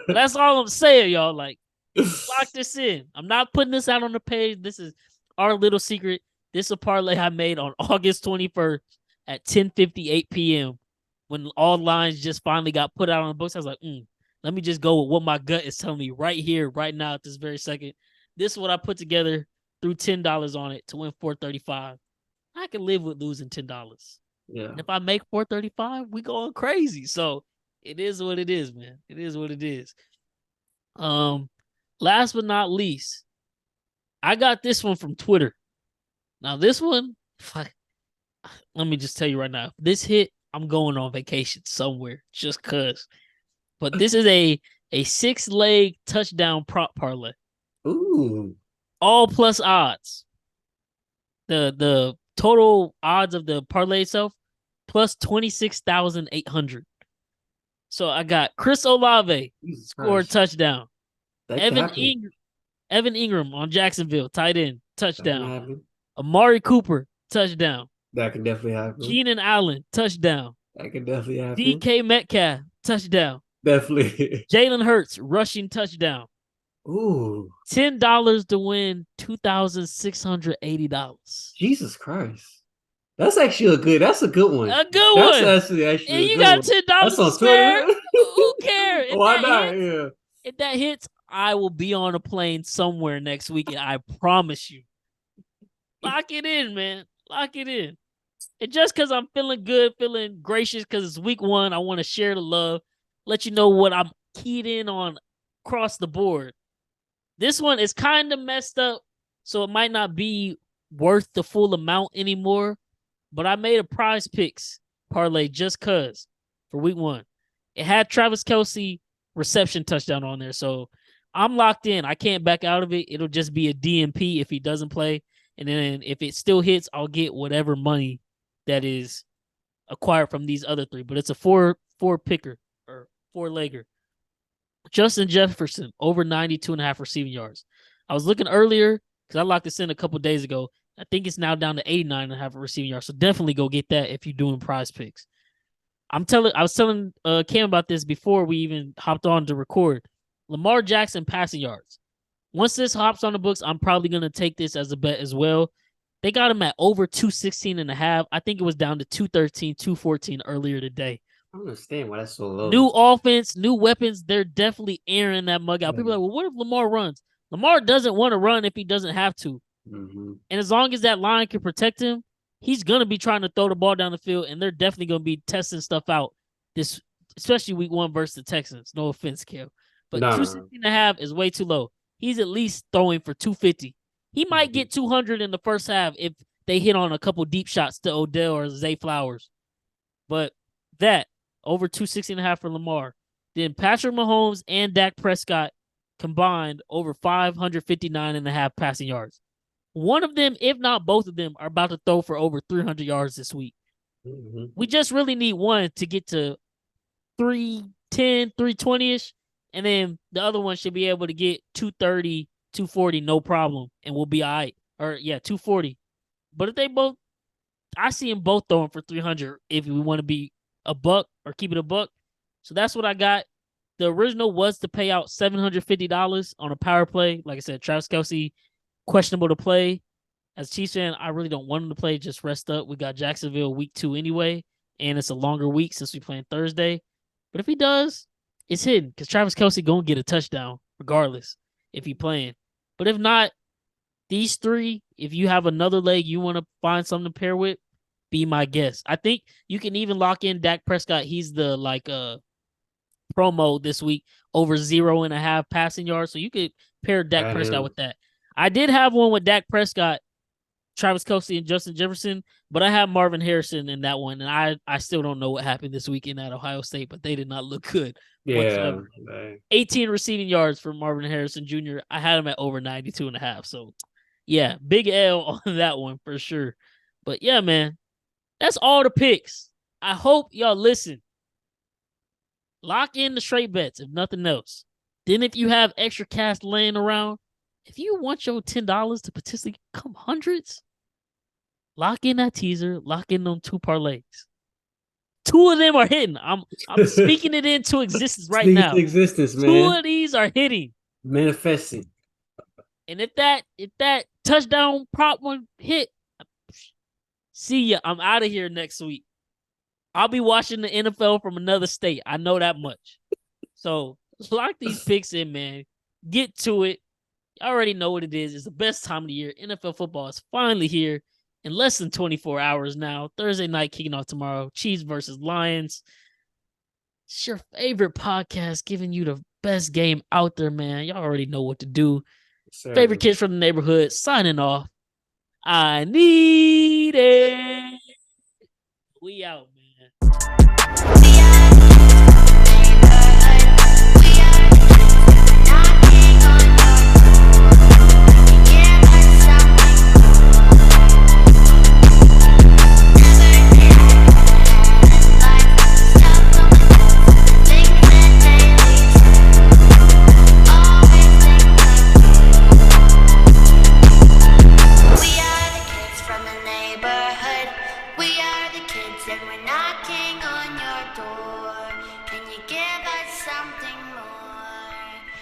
A: That's all I'm saying, y'all. Like, lock this in. I'm not putting this out on the page. This is our little secret. This is a parlay I made on August 21st at 10:58 p.m. when all lines just finally got put out on the books. I was like, let me just go with what my gut is telling me right here, right now, at this very second. This is what I put together, threw $10 on it to win 435. I can live with losing $10.
C: Yeah.
A: And if I make 435, we going crazy. So it is what it is, man. It is what it is. Last but not least, I got this one from Twitter. Now this one, let me just tell you right now, if this hit, I'm going on vacation somewhere just cause. But this is a 6-leg touchdown prop parlay.
C: Ooh.
A: All plus odds. The total odds of the parlay itself plus 26,800. So I got Chris Olave scored touchdown. Evan Ingram on Jacksonville, tight end, touchdown. Amari Cooper, touchdown.
C: That can definitely happen.
A: Keenan Allen, touchdown.
C: That can definitely happen.
A: DK Metcalf, touchdown.
C: Definitely.
A: Jalen Hurts, rushing touchdown.
C: Ooh.
A: $10 to win $2,680.
C: Jesus Christ. That's actually that's a good one.
A: A good one.
C: That's actually
A: and you got $10 to spare. Who cares?
C: Why not? Yeah.
A: If that hits, I will be on a plane somewhere next weekend. I promise you. Lock it in, man. Lock it in. And just because I'm feeling good, feeling gracious, because it's week 1, I want to share the love, let you know what I'm keyed in on across the board. This one is kind of messed up, so it might not be worth the full amount anymore. But I made a prize picks parlay just cause for week 1. It had Travis Kelce reception touchdown on there, so I'm locked in. I can't back out of it. It'll just be a DMP if he doesn't play. And then if it still hits, I'll get whatever money that is acquired from these other 3. But it's a four picker or 4-legger. Justin Jefferson, over 92.5 receiving yards. I was looking earlier because I locked this in a couple days ago. I think it's now down to 89.5 receiving yards. So definitely go get that if you're doing prize picks. I was telling Cam about this before we even hopped on to record. Lamar Jackson passing yards. Once this hops on the books, I'm probably going to take this as a bet as well. They got him at over 216.5. I think it was down to 213, 214 earlier today.
C: I don't understand why that's so low.
A: New offense, new weapons. They're definitely airing that mug out. People are like, well, what if Lamar runs? Lamar doesn't want to run if he doesn't have to.
C: Mm-hmm.
A: And as long as that line can protect him, he's going to be trying to throw the ball down the field, and they're definitely going to be testing stuff out, this, especially week 1 versus the Texans. No offense, Kel. But 260.5 is way too low. He's at least throwing for 250. He might get 200 in the first half if they hit on a couple deep shots to Odell or Zay Flowers. But that, over 260.5 for Lamar. Then Patrick Mahomes and Dak Prescott combined over 559.5 passing yards. One of them, if not both of them, are about to throw for over 300 yards this week.
C: Mm-hmm.
A: We just really need one to get to 310, 320-ish, and then the other one should be able to get 230, 240, no problem, and we'll be all right. Or, 240. But if they both, I see them both throwing for 300 if we want to be a buck or keep it a buck. So that's what I got. The original was to pay out $750 on a power play. Like I said, Travis Kelce, questionable to play. As a Chiefs fan, I really don't want him to play. Just rest up. We got Jacksonville week 2 anyway, and it's a longer week since we playing Thursday. But if he does, it's hidden because Travis Kelce going to get a touchdown regardless if he playing. But if not, these three, if you have another leg you want to find something to pair with, be my guest. I think you can even lock in Dak Prescott. He's the promo this week over 0.5 passing yards. So you could pair Dak Prescott with that. I did have one with Dak Prescott, Travis Kelce, and Justin Jefferson, but I have Marvin Harrison in that one, and I still don't know what happened this weekend at Ohio State, but they did not look good whatsoever. 18 receiving yards for Marvin Harrison Jr. I had him at over 92.5. So, yeah, big L on that one for sure. But, yeah, man, that's all the picks. I hope y'all listen. Lock in the straight bets, if nothing else. Then if you have extra cash laying around, if you want your $10 to potentially come hundreds, lock in that teaser, lock in them 2 parlays. 2 of them are hitting. I'm speaking it into existence right now.
C: Into existence, man.
A: 2 of these are hitting.
C: Manifesting.
A: And if that touchdown prop one hit, see ya. I'm out of here next week. I'll be watching the NFL from another state. I know that much. So lock these picks in, man. Get to it. You already know what it is. It's the best time of the year. NFL football is finally here in less than 24 hours now. Thursday night kicking off tomorrow. Chiefs versus Lions. It's your favorite podcast giving you the best game out there, man. Y'all already know what to do.
C: Sir.
A: Favorite kids from the neighborhood signing off. I need it. We out, man.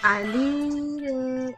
B: I need it.